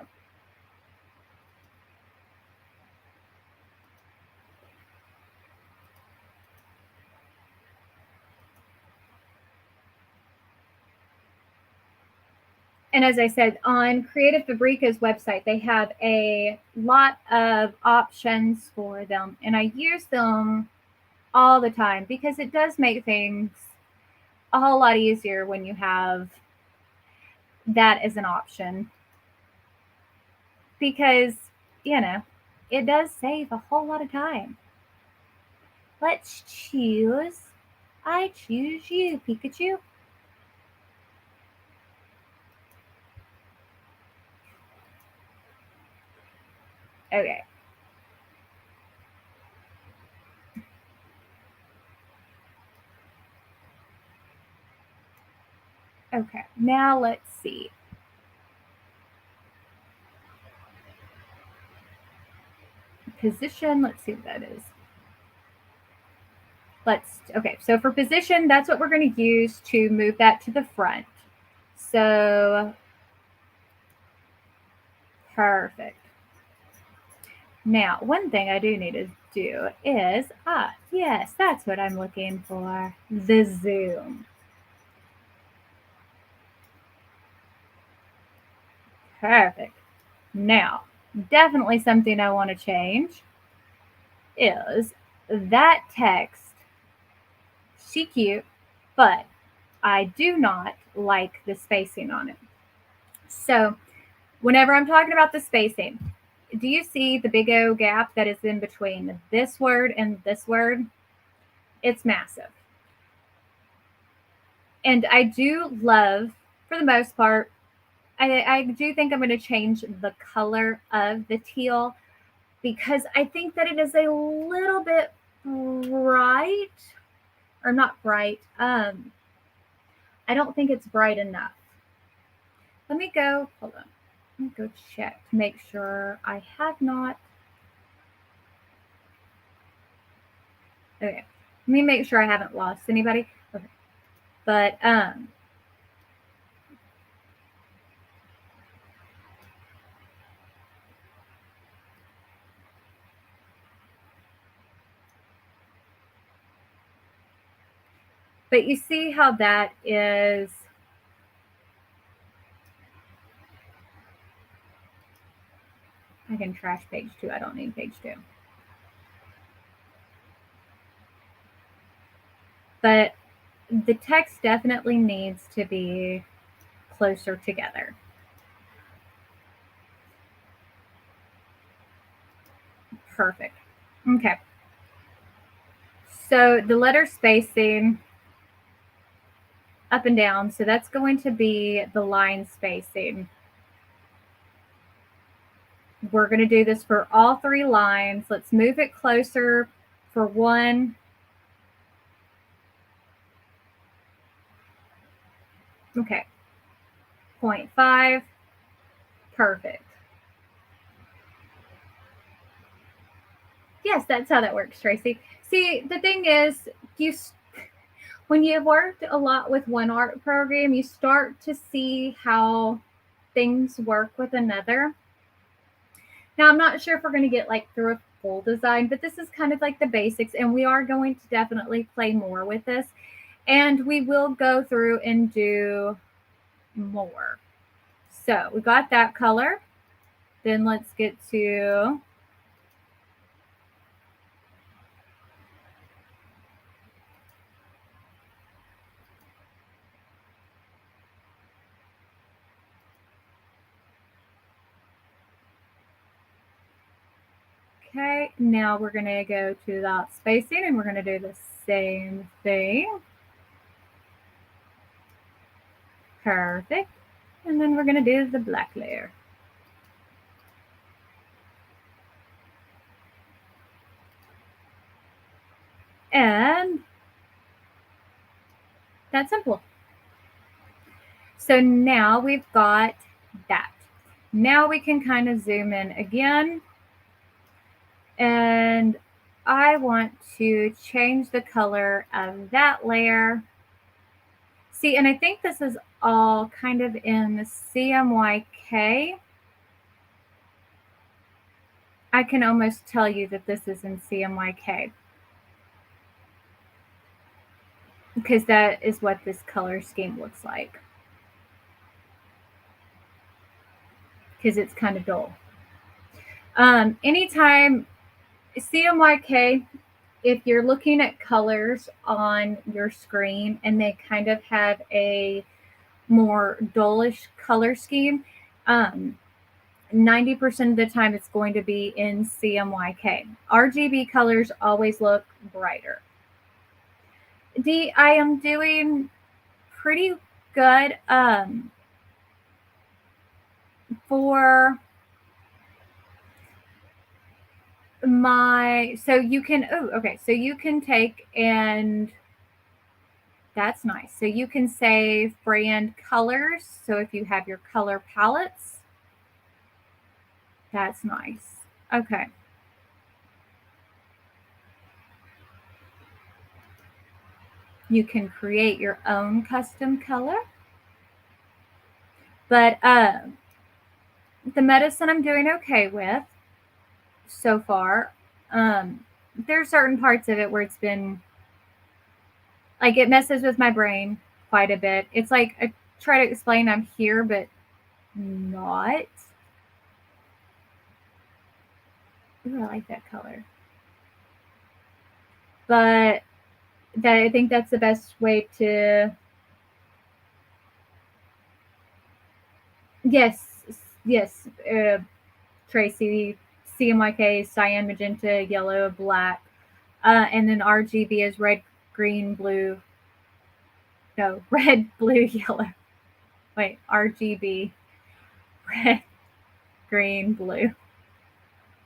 [SPEAKER 1] and as I said, on Creative Fabrica's website, they have a lot of options for them. And I use them all the time because it does make things a whole lot easier when you have that as an option. Because, it does save a whole lot of time. Let's choose. I choose you, Pikachu. Okay. Okay, now let's see. Position, let's see what that is. Okay, so for position, that's what we're going to use to move that to the front. So, perfect. Now, one thing I do need to do is, yes, that's what I'm looking for, the zoom. Perfect. Now, definitely something I want to change is that text. She cute, but I do not like the spacing on it. So whenever I'm talking about the spacing, do you see the big O gap that is in between this word and this word? It's massive. And I do love, for the most part, I do think I'm going to change the color of the teal because I think that it is a little bit bright, or not bright. I don't think it's bright enough. Let me go, hold on. Let me go check to make sure I have not. Okay. Let me make sure I haven't lost anybody. Okay. But you see how that is. I can trash page 2. I don't need page 2. But the text definitely needs to be closer together. Perfect. Okay. So the letter spacing up and down, so that's going to be the line spacing. We're going to do this for all 3 lines. Let's move it closer for one. Okay. 0.5. Perfect. Yes, that's how that works, Tracy. See, the thing is, when you've worked a lot with one art program, you start to see how things work with another. Now, I'm not sure if we're going to get through a full design, but this is kind of like the basics, and we are going to definitely play more with this, and we will go through and do more. So we got that color. Then let's get to okay, now we're going to go to that spacing, and we're going to do the same thing. Perfect. And then we're going to do the black layer. And that's simple. So now we've got that. Now we can kind of zoom in again. And I want to change the color of that layer. See, and I think this is all kind of in CMYK. I can almost tell you that this is in CMYK, because that is what this color scheme looks like. Because it's kind of dull. Anytime CMYK, if you're looking at colors on your screen and they kind of have a more dullish color scheme, 90% of the time it's going to be in CMYK. RGB colors always look brighter. D, I am doing pretty good for my, so you can, so you can take, and that's nice. So you can save brand colors. So if you have your color palettes, that's nice. Okay. You can create your own custom color. But the medicine I'm doing okay with so far. There's certain parts of it where it's been, like, it messes with my brain quite a bit. It's like I try to explain I'm here, but not. Ooh, I like that color. But I think that's the best way to. Yes, Tracy, CMYK, cyan, magenta, yellow, black, and then RGB is red, green, blue. No, red, blue, yellow. Wait, RGB, red, green, blue.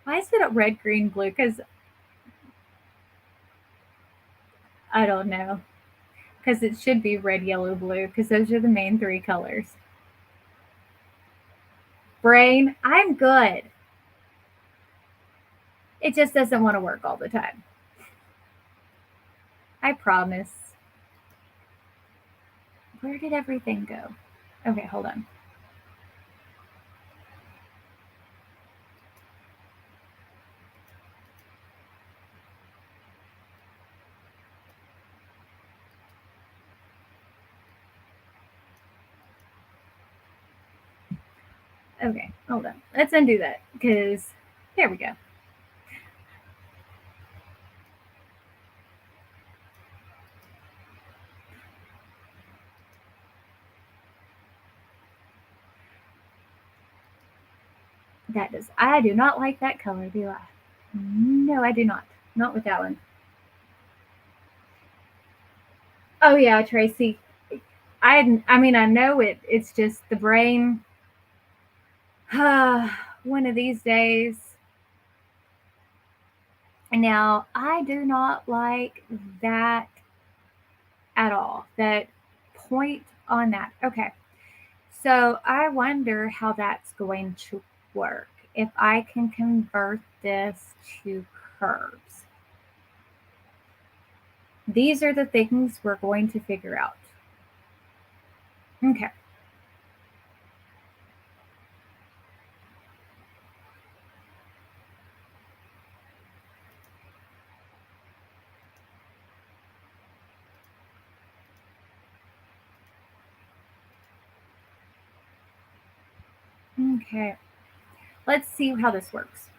[SPEAKER 1] Why is it red, green, blue? Because I don't know. Because it should be red, yellow, blue, because those are the main three colors. Brain, I'm good. It just doesn't want to work all the time. I promise. Where did everything go? Okay, hold on. Okay, hold on. Let's undo that, because there we go. That does. I do not like that color, do I? No, I do not. Not with that one. Oh yeah, Tracy. I mean, I know it. It's just the brain. One of these days. Now, I do not like that at all. That point on that. Okay. So I wonder how that's going to work if I can convert this to curves. These are the things we're going to figure out. Okay. Okay. Let's see how this works.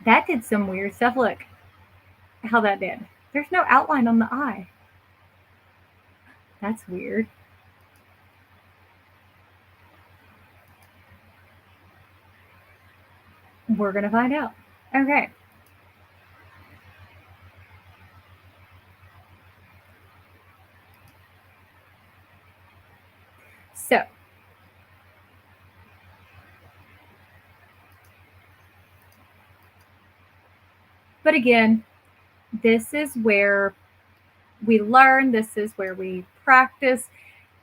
[SPEAKER 1] That did some weird stuff. Look how that did. There's no outline on the eye. That's weird. We're going to find out. Okay. So, but again, this is where we learn, this is where we practice,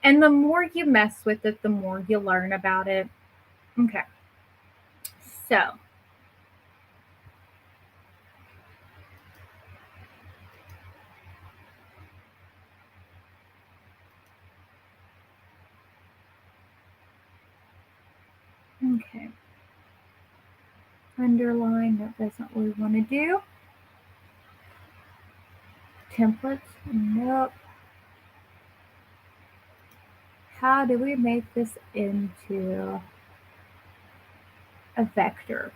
[SPEAKER 1] and the more you mess with it, the more you learn about it. Okay. So, okay. Underline, that's not what we want to do. Templates, nope. How do we make this into a vector?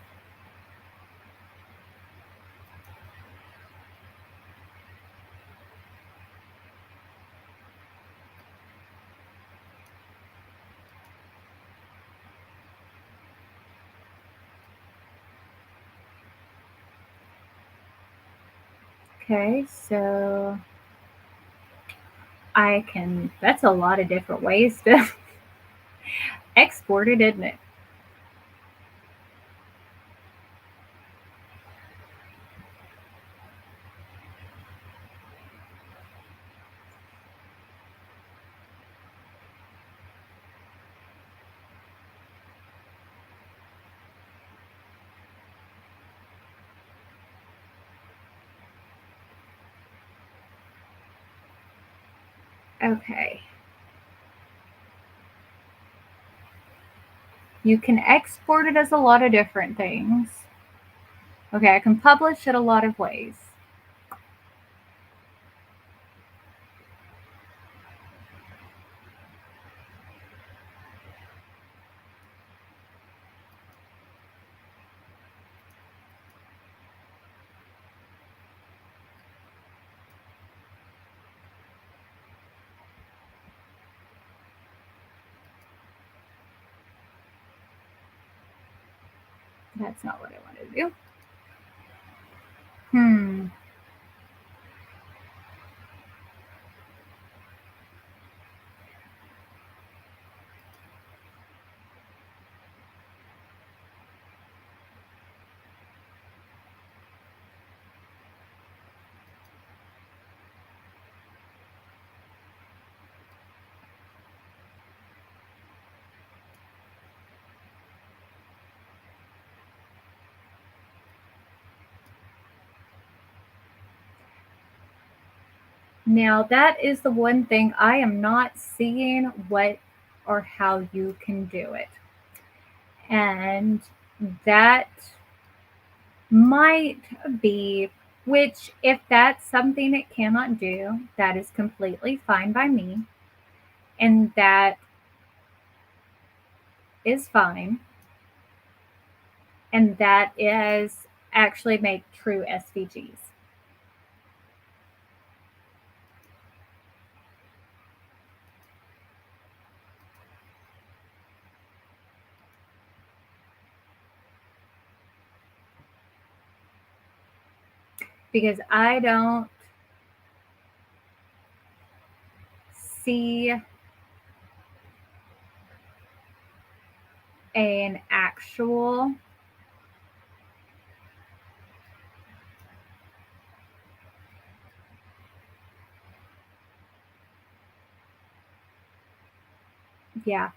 [SPEAKER 1] Okay, so that's a lot of different ways to export it, isn't it? Okay. You can export it as a lot of different things. Okay, I can publish it a lot of ways. That's not what I want to do. Now, that is the one thing I am not seeing what or how you can do it. And that might be, which, if that's something it cannot do, that is completely fine by me. And that is fine. And that is actually make true SVGs. Because I don't see an actual yeah.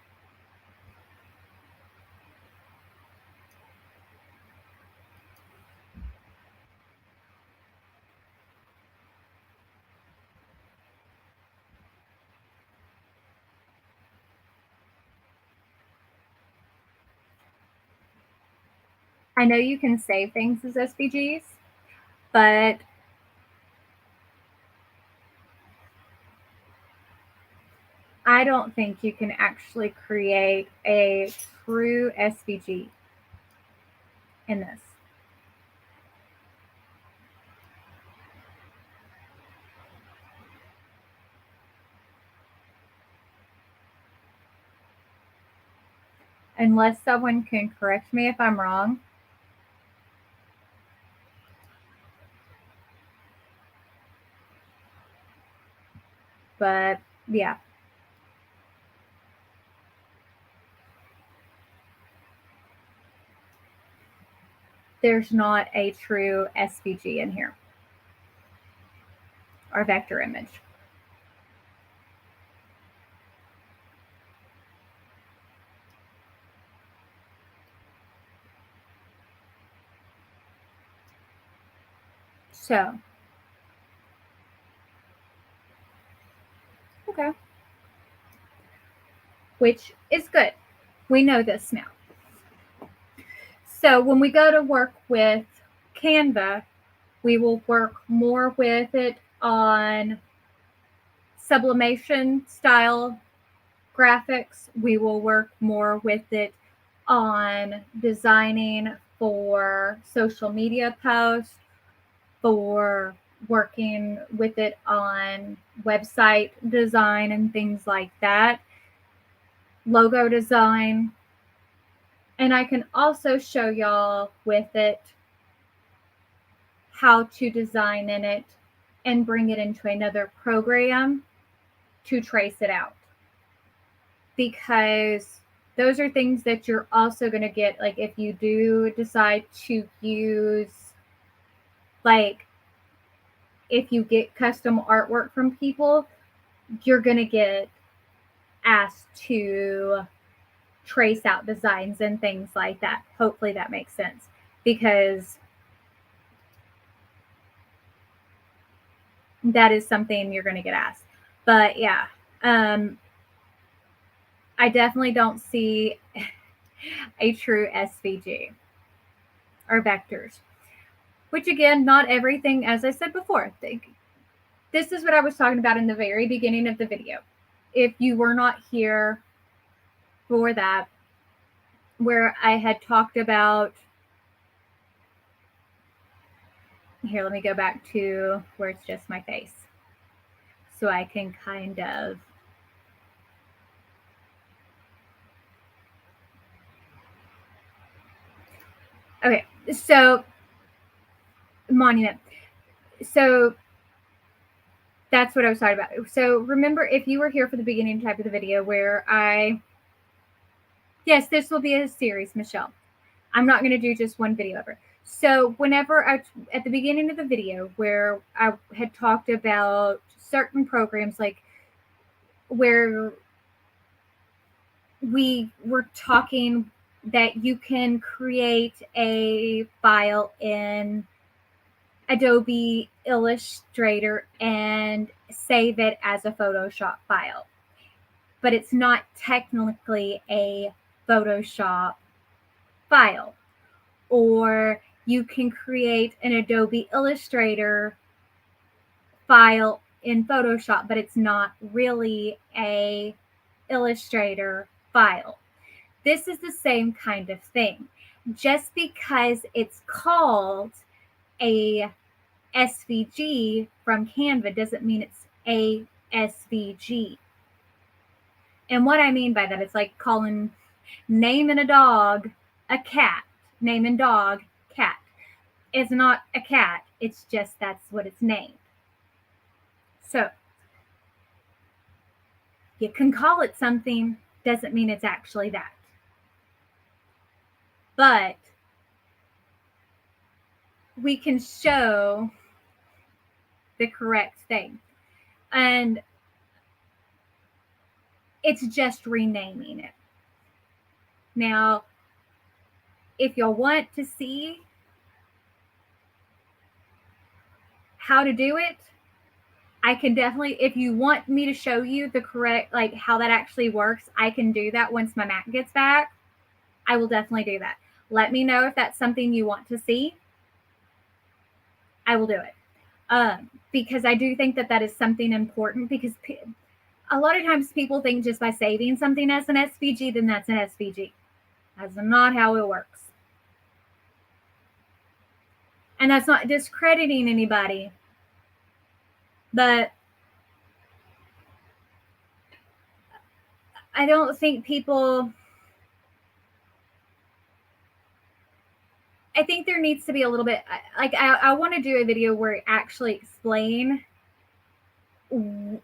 [SPEAKER 1] I know you can save things as SVGs, but I don't think you can actually create a true SVG in this. Unless someone can correct me if I'm wrong. But yeah. there's not a true SVG in here, or vector image. So, okay. Which is good. We know this now. So when we go to work with Canva, we will work more with it on sublimation style graphics. We will work more with it on designing for social media posts, for working with it on website design and things like that, logo design. And I can also show y'all with it how to design in it and bring it into another program to trace it out. Because those are things that you're also going to get, like if you do decide to use, like if you get custom artwork from people, you're going to get asked to trace out designs and things like that. Hopefully that makes sense, because that is something you're going to get asked. But yeah, I definitely don't see a true SVG or vectors, which again, not everything, as I said before, this is what I was talking about in the very beginning of the video. If you were not here for that, where I had talked about, here, let me go back to where it's just my face so I can kind of, okay, so monument. So that's what I was talking about. So remember, if you were here for the beginning type of the video where yes, this will be a series, Michelle. I'm not going to do just one video ever. So whenever at the beginning of the video where I had talked about certain programs, like where we were talking that you can create a file in Adobe Illustrator and save it as a Photoshop file, but it's not technically a Photoshop file. Or you can create an Adobe Illustrator file in Photoshop, but it's not really a Illustrator file. This is the same kind of thing. Just because it's called a SVG from Canva doesn't mean it's a SVG. And what I mean by that, it's like naming a dog a cat. Naming dog cat. It's not a cat. It's just that's what it's named. So you can call it something, doesn't mean it's actually that. But we can show the correct thing. And it's just renaming it. Now, if you'll want to see how to do it, I can definitely, if you want me to show you the correct, like how that actually works, I can do that once my Mac gets back. I will definitely do that. Let me know if that's something you want to see. I will do it. Because I do think that is something important, because a lot of times people think just by saving something as an SVG, then that's an SVG. That's not how it works. And that's not discrediting anybody, but I don't think people, I think there needs to be a little bit, like I want to do a video where I actually explain in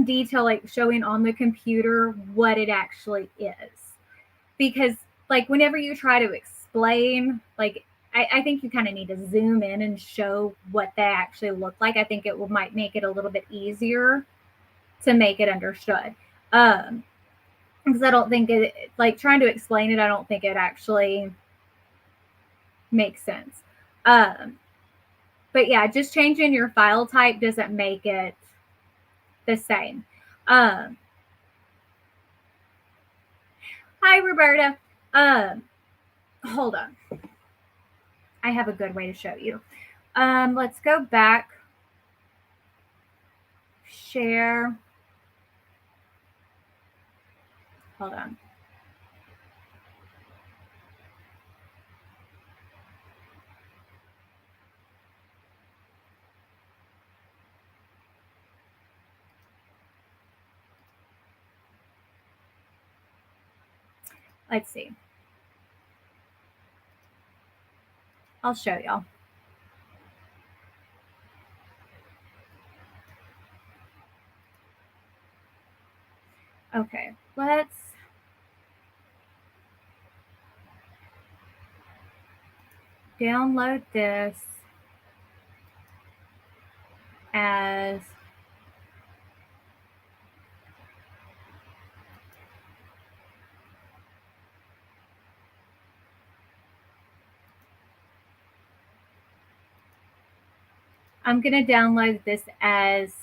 [SPEAKER 1] detail, like showing on the computer what it actually is. Because like whenever you try to explain like I think you kind of need to zoom in and show what they actually look like. I think might make it a little bit easier to make it understood. Because I don't think it, like trying to explain it, I don't think it actually makes sense. But yeah, just changing your file type doesn't make it the same. Hi, Roberta. Hold on. I have a good way to show you. Let's go back. Share. Hold on. Let's see. I'll show y'all. Okay, let's download this as I'm going to download this as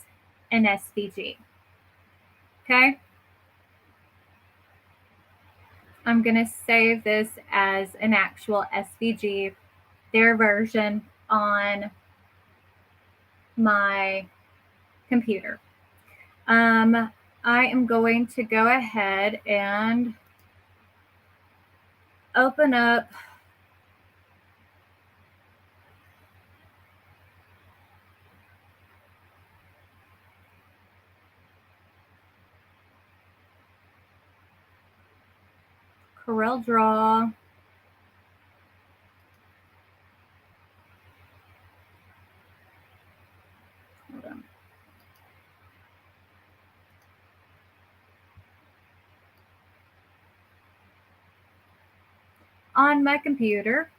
[SPEAKER 1] an SVG. Okay. I'm going to save this as an actual SVG, their version on my computer. I am going to go ahead and open up Corel Draw. Hold on. On my computer.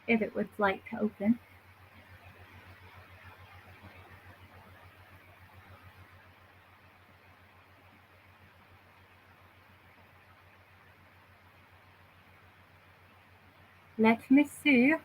[SPEAKER 1] If it would like to open. Let me see.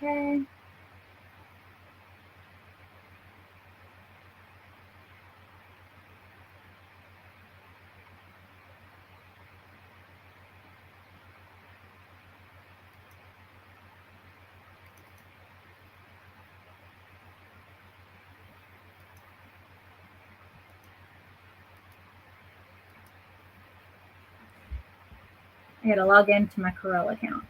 [SPEAKER 1] Okay. I gotta log into my Corel account.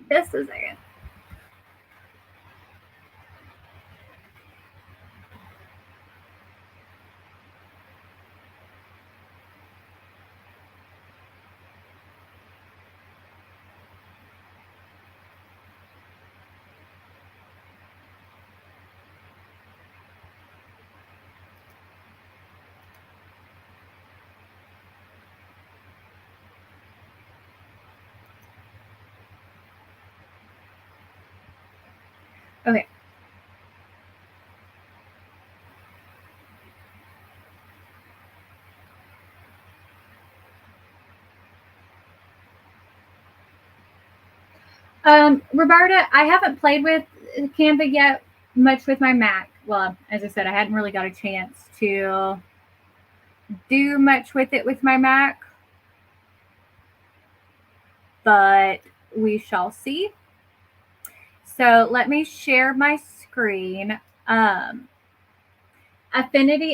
[SPEAKER 1] Just a second. Roberta, I haven't played with Canva yet much with my Mac. Well, as I said, I hadn't really got a chance to do much with it with my Mac, but we shall see. So let me share my screen. Affinity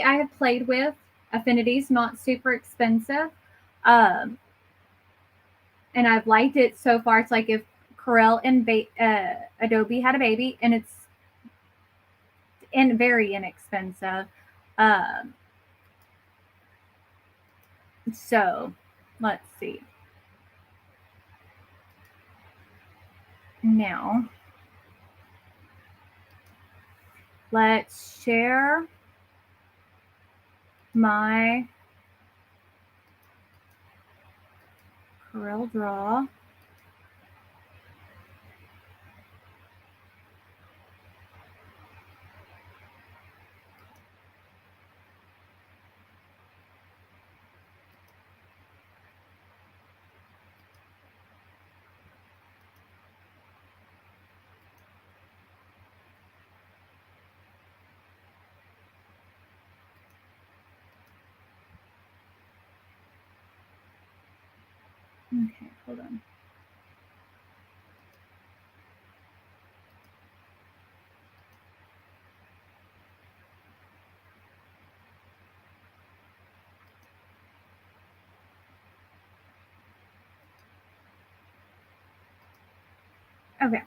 [SPEAKER 1] I have played with. Affinity is not super expensive. And I've liked it so far. It's like if Corel and Adobe had a baby, and it's very inexpensive. So let's see. Now let's share my Corel Draw. Okay, hold on. Okay,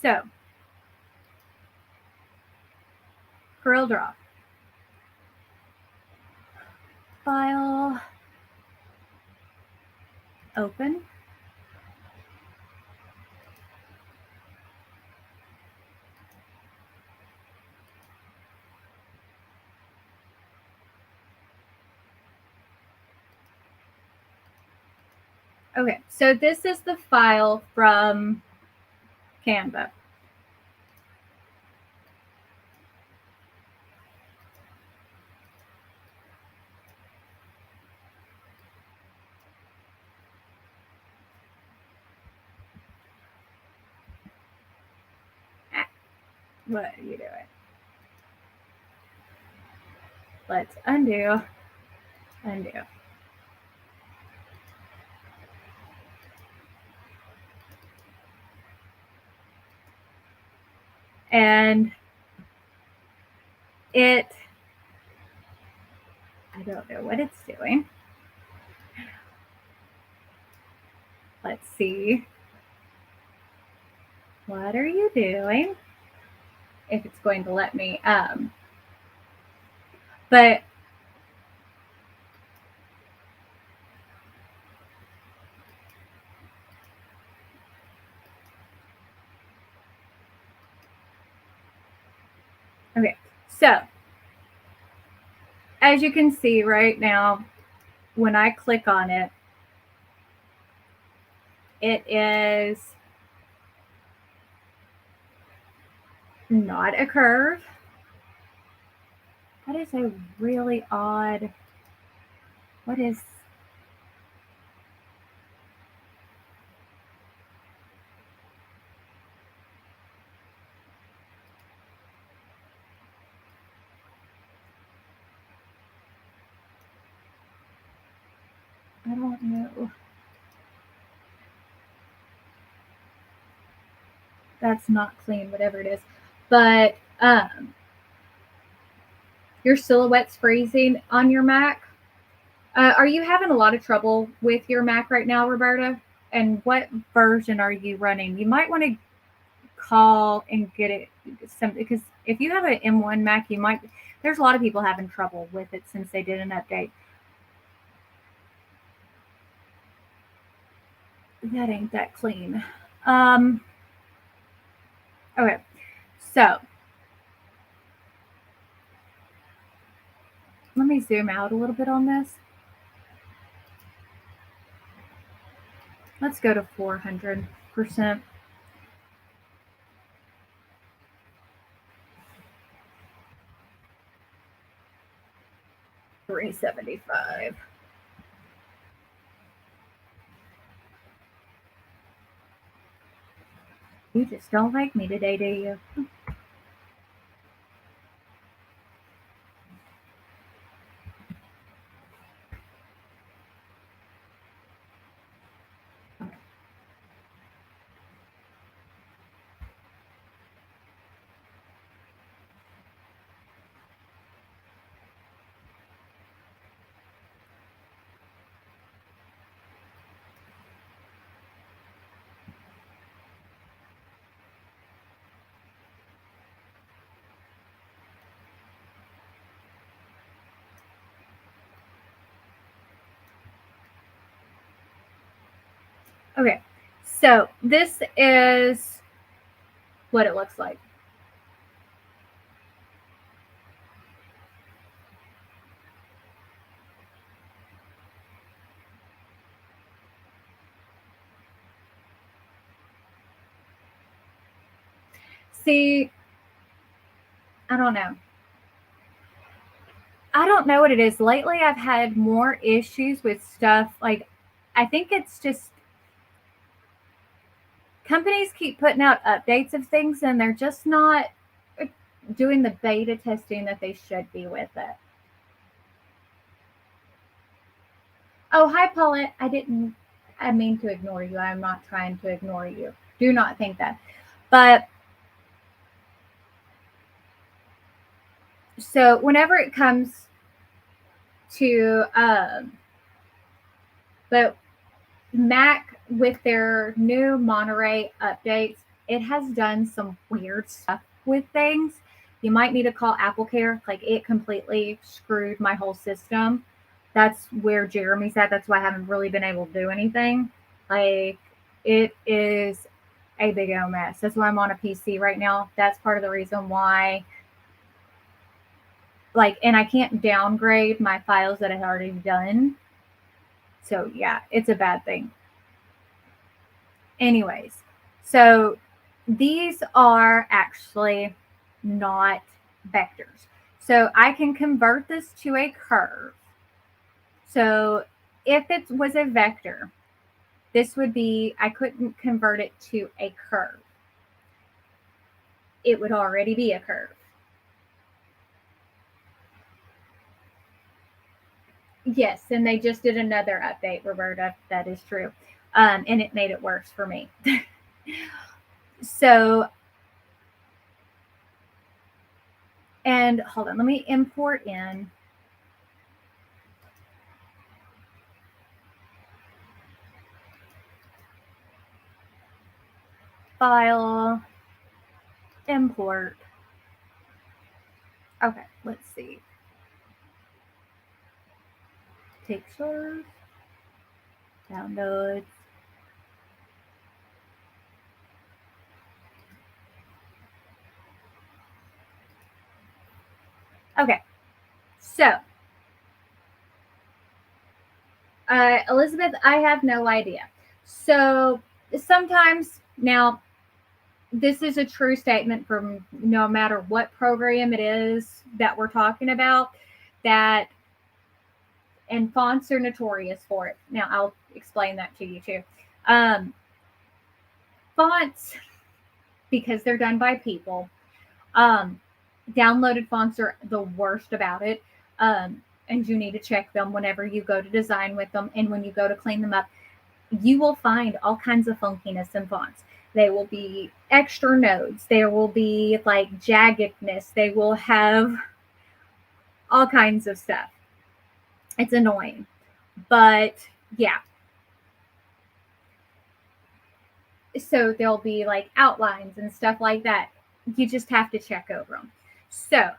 [SPEAKER 1] so Corel Draw. File, open. Okay, so this is the file from Canva. What are you doing? Let's undo. And I don't know what it's doing. Let's see. What are you doing? If it's going to let me. But okay, so as you can see right now, when I click on it, it is not a curve. That is a really odd. What is? I don't know. That's not clean, whatever it is. But your silhouette's freezing on your Mac. Are you having a lot of trouble with your Mac right now, Roberta? And what version are you running? You might want to call and get it some, because if you have an M1 Mac, you might. There's a lot of people having trouble with it since they did an update. That ain't that clean. Okay, so let me zoom out a little bit on this. Let's go to 400%. 375. You just don't like me today, do you? Okay, so this is what it looks like. See, I don't know. I don't know what it is. Lately, I've had more issues with stuff. Like, I think it's just companies keep putting out updates of things and they're just not doing the beta testing that they should be with it. Oh, hi, Paulette. I mean to ignore you. I'm not trying to ignore you. Do not think that. But so whenever it comes to, but Mac with their new Monterey updates, it has done some weird stuff with things. You might need to call Apple Care. Like it completely screwed my whole system. That's where Jeremy's at. That's why I haven't really been able to do anything. Like it is a big old mess. That's why I'm on a PC right now. That's part of the reason why. Like, and I can't downgrade my files that I have already done. So yeah, it's a bad thing. Anyways, so these are actually not vectors. So I can convert this to a curve. So if it was a vector, this would be, I couldn't convert it to a curve. It would already be a curve. Yes, and they just did another update, Roberta. That is true. And it made it worse for me. So, and hold on, let me import in. File, import. Okay, let's see. Pictures, downloads. Okay, so Elizabeth, I have no idea. So sometimes now, this is a true statement from no matter what program it is that we're talking about, that and fonts are notorious for it. Now I'll explain that to you too. Fonts, because they're done by people, downloaded fonts are the worst about it. And you need to check them whenever you go to design with them. And when you go to clean them up, you will find all kinds of funkiness in fonts. They will be extra nodes. There will be like jaggedness. They will have all kinds of stuff. It's annoying. But yeah. So there'll be like outlines and stuff like that. You just have to check over them. So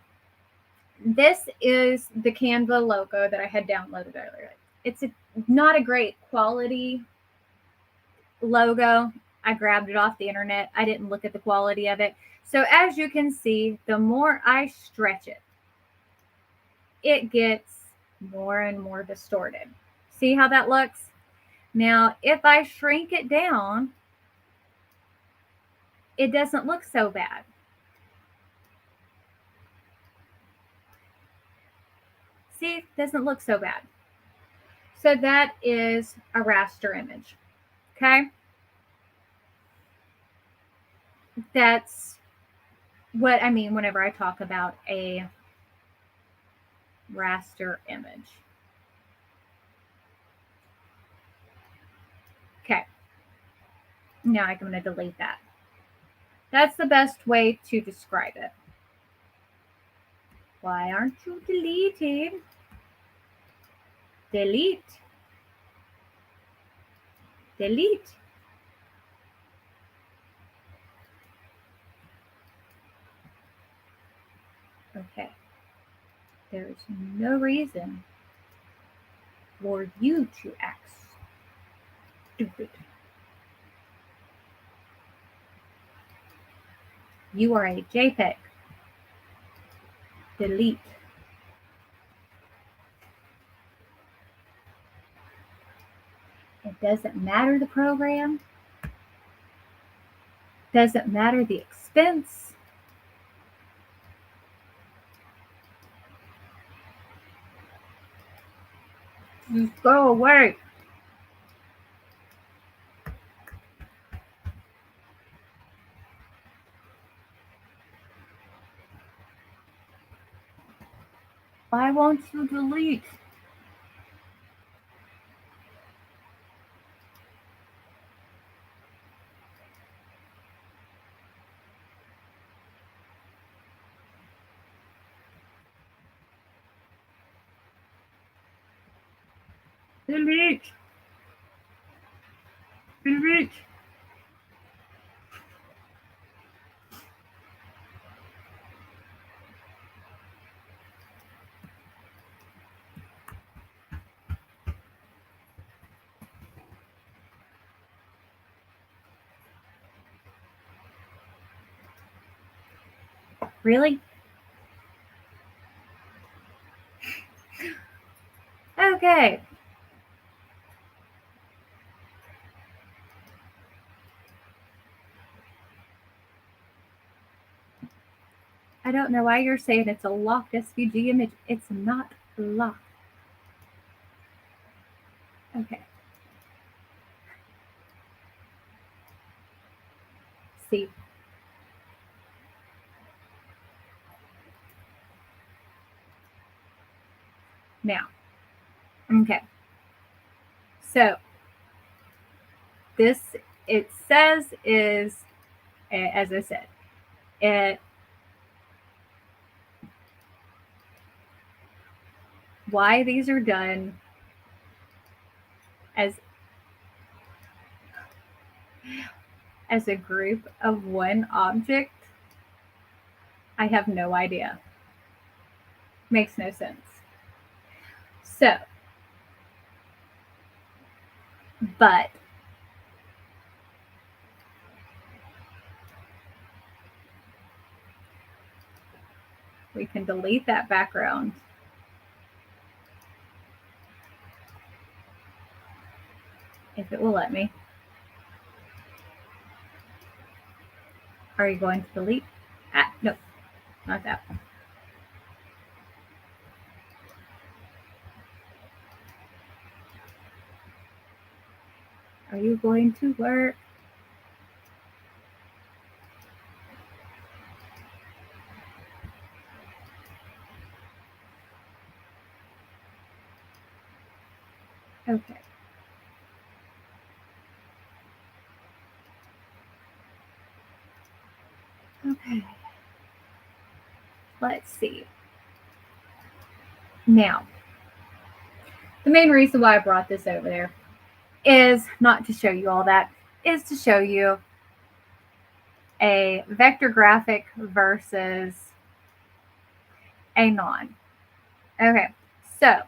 [SPEAKER 1] this is the Canva logo that I had downloaded earlier. It's not a great quality logo. I grabbed it off the internet. I didn't look at the quality of it. So as you can see, the more I stretch it, it gets more and more distorted. See how that looks? Now, if I shrink it down, it doesn't look so bad. See, it doesn't look so bad. So that is a raster image. Okay. that's what I mean whenever I talk about a raster image. Okay. Now I'm going to delete that. That's the best way to describe it. Why aren't you deleting? Delete. Delete. Okay. There's no reason for you to act stupid. You are a JPEG. Delete. It doesn't matter the program. Doesn't matter the expense. Just go away. Why won't you delete? Delete. Delete. Really? Okay. I don't know why you're saying it's a locked SVG image. It's not locked. Okay. See. Now. Okay. So this, it says, is, as I said, it, why these are done as a group of one object, I have no idea. Makes no sense. So, but we can delete that background. If it will let me. Are you going to delete? No, not that one. Are you going to work? Okay. Okay. Let's see. Now, the main reason why I brought this over there is not to show you all that, is to show you a vector graphic versus a non. Okay, so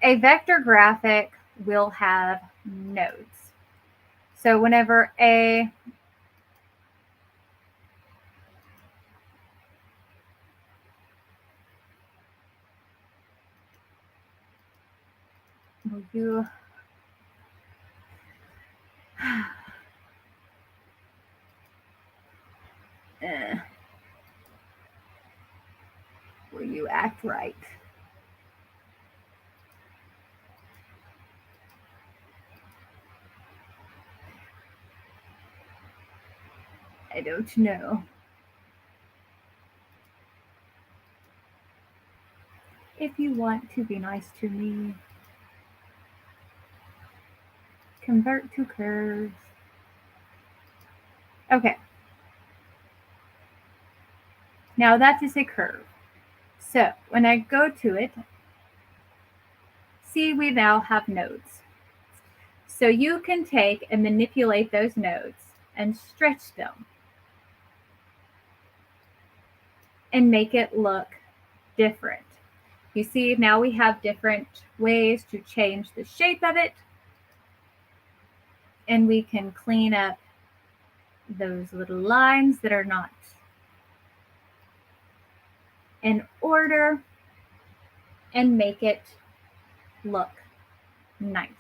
[SPEAKER 1] a vector graphic will have nodes. So whenever a will you will you act right? I don't know. If you want to be nice to me, convert to curves. Okay. Now that is a curve. So when I go to it, see, we now have nodes. So you can take and manipulate those nodes and stretch them and make it look different. You see, now we have different ways to change the shape of it, and we can clean up those little lines that are not in order and make it look nice.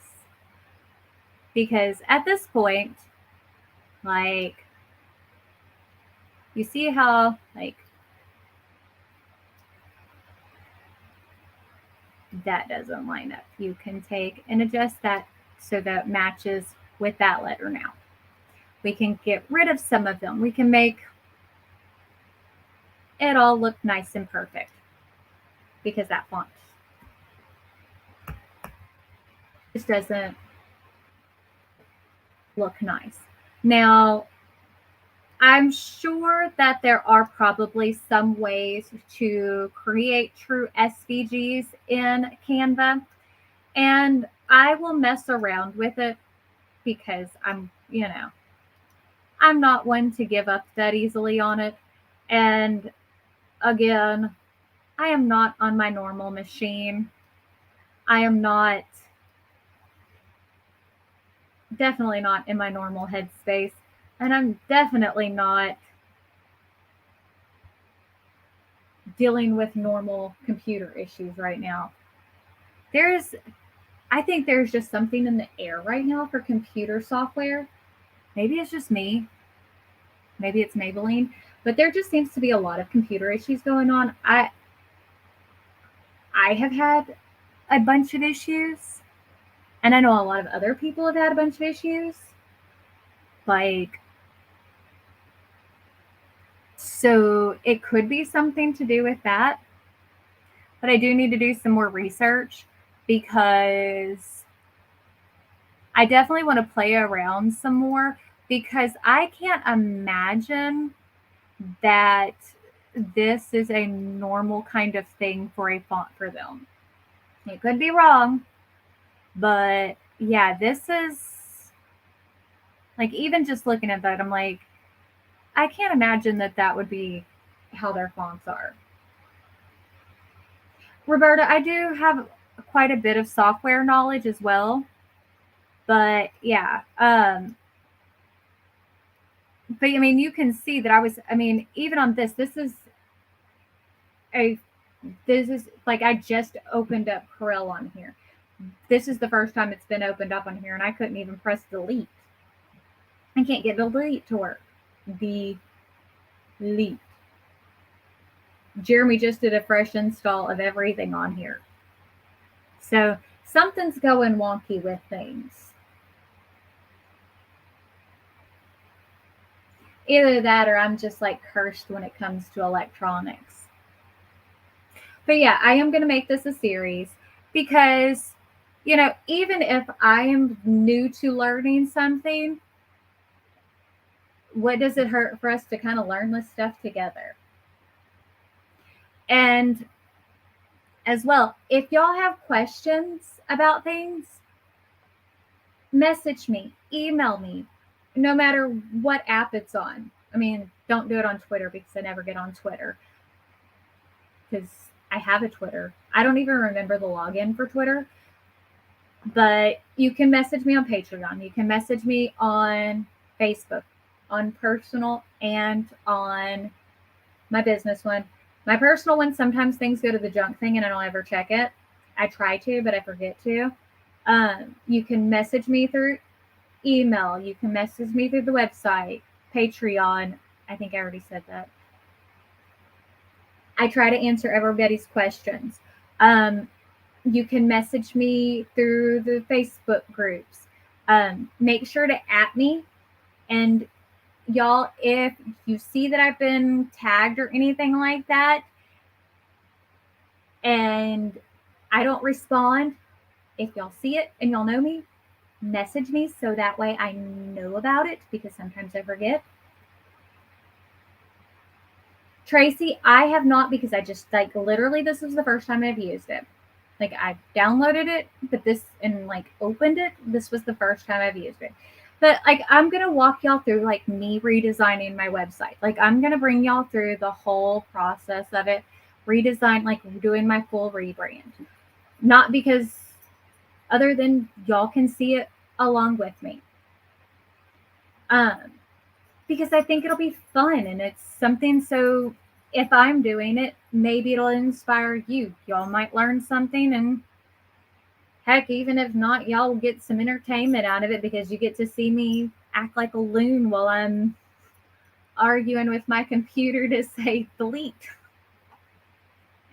[SPEAKER 1] Because at this point, like, you see how, like, that doesn't line up. You can take and adjust that so that it matches with that letter now. We can get rid of some of them. We can make it all look nice and perfect because that font just doesn't look nice. Now, I'm sure that there are probably some ways to create true SVGs in Canva, and I will mess around with it because I'm not one to give up that easily on it. And again, I am not on my normal machine. I am definitely not in my normal headspace. And I'm definitely not dealing with normal computer issues right now. I think there's just something in the air right now for computer software. Maybe it's just me. Maybe it's Maybelline. But there just seems to be a lot of computer issues going on. I have had a bunch of issues. And I know a lot of other people have had a bunch of issues. So it could be something to do with that. But I do need to do some more research because I definitely want to play around some more because I can't imagine that this is a normal kind of thing for a font for them. It could be wrong, but yeah, this is like, even just looking at that, I'm like, I can't imagine that would be how their fonts are. Roberta, I do have quite a bit of software knowledge as well, but yeah, but I mean, you can see that even on this is like, I just opened up Corel on here. This is the first time it's been opened up on here, and I couldn't even press delete. I can't get delete to work. Delete. Jeremy just did a fresh install of everything on here. So something's going wonky with things. Either that or I'm just like cursed when it comes to electronics. But yeah, I am going to make this a series because, even if I am new to learning something, what does it hurt for us to kind of learn this stuff together? And as well, if y'all have questions about things, message me, email me, no matter what app it's on. I mean, don't do it on Twitter because I never get on Twitter because I have a Twitter. I don't even remember the login for Twitter. But you can message me on Patreon. You can message me on Facebook, on personal and on my business one. My personal one, sometimes things go to the junk thing and I don't ever check it. I try to, but I forget to. You can message me through email. You can message me through the website, Patreon. I think I already said that. I try to answer everybody's questions. You can message me through the Facebook groups. Make sure to @ me and y'all, if you see that I've been tagged or anything like that and I don't respond, if y'all see it and y'all know me, message me so that way I know about it, because sometimes I forget. Tracy, I have not, because I just like literally this is the first time I've used it. Like I downloaded it, but this and like opened it. This was the first time I've used it. But like I'm gonna walk y'all through like me redesigning my website. Like I'm gonna bring y'all through the whole process of it, redesign, like doing my full rebrand. Not because other than y'all can see it along with me. Because I think it'll be fun and it's something. So if I'm doing it, maybe it'll inspire you. Y'all might learn something, and heck, even if not, y'all will get some entertainment out of it because you get to see me act like a loon while I'm arguing with my computer to say delete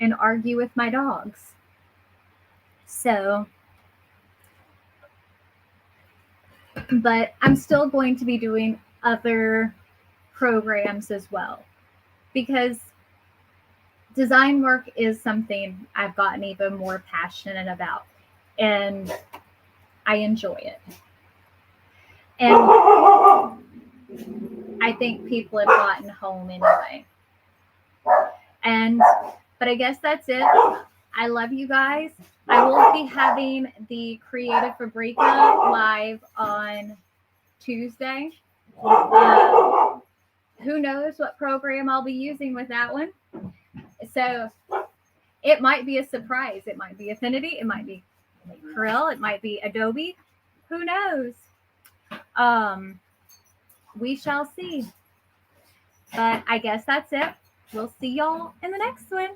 [SPEAKER 1] and argue with my dogs. So, but I'm still going to be doing other programs as well, because design work is something I've gotten even more passionate about, and I enjoy it. And I think people have gotten home anyway. But I guess that's it. I love you guys. I will be having the Creative Fabrica live on Tuesday. Who knows what program I'll be using with that one. So it might be a surprise. It might be Affinity. It might be Corel. It might be Adobe. Who knows? We shall see. But I guess that's it. We'll see y'all in the next one.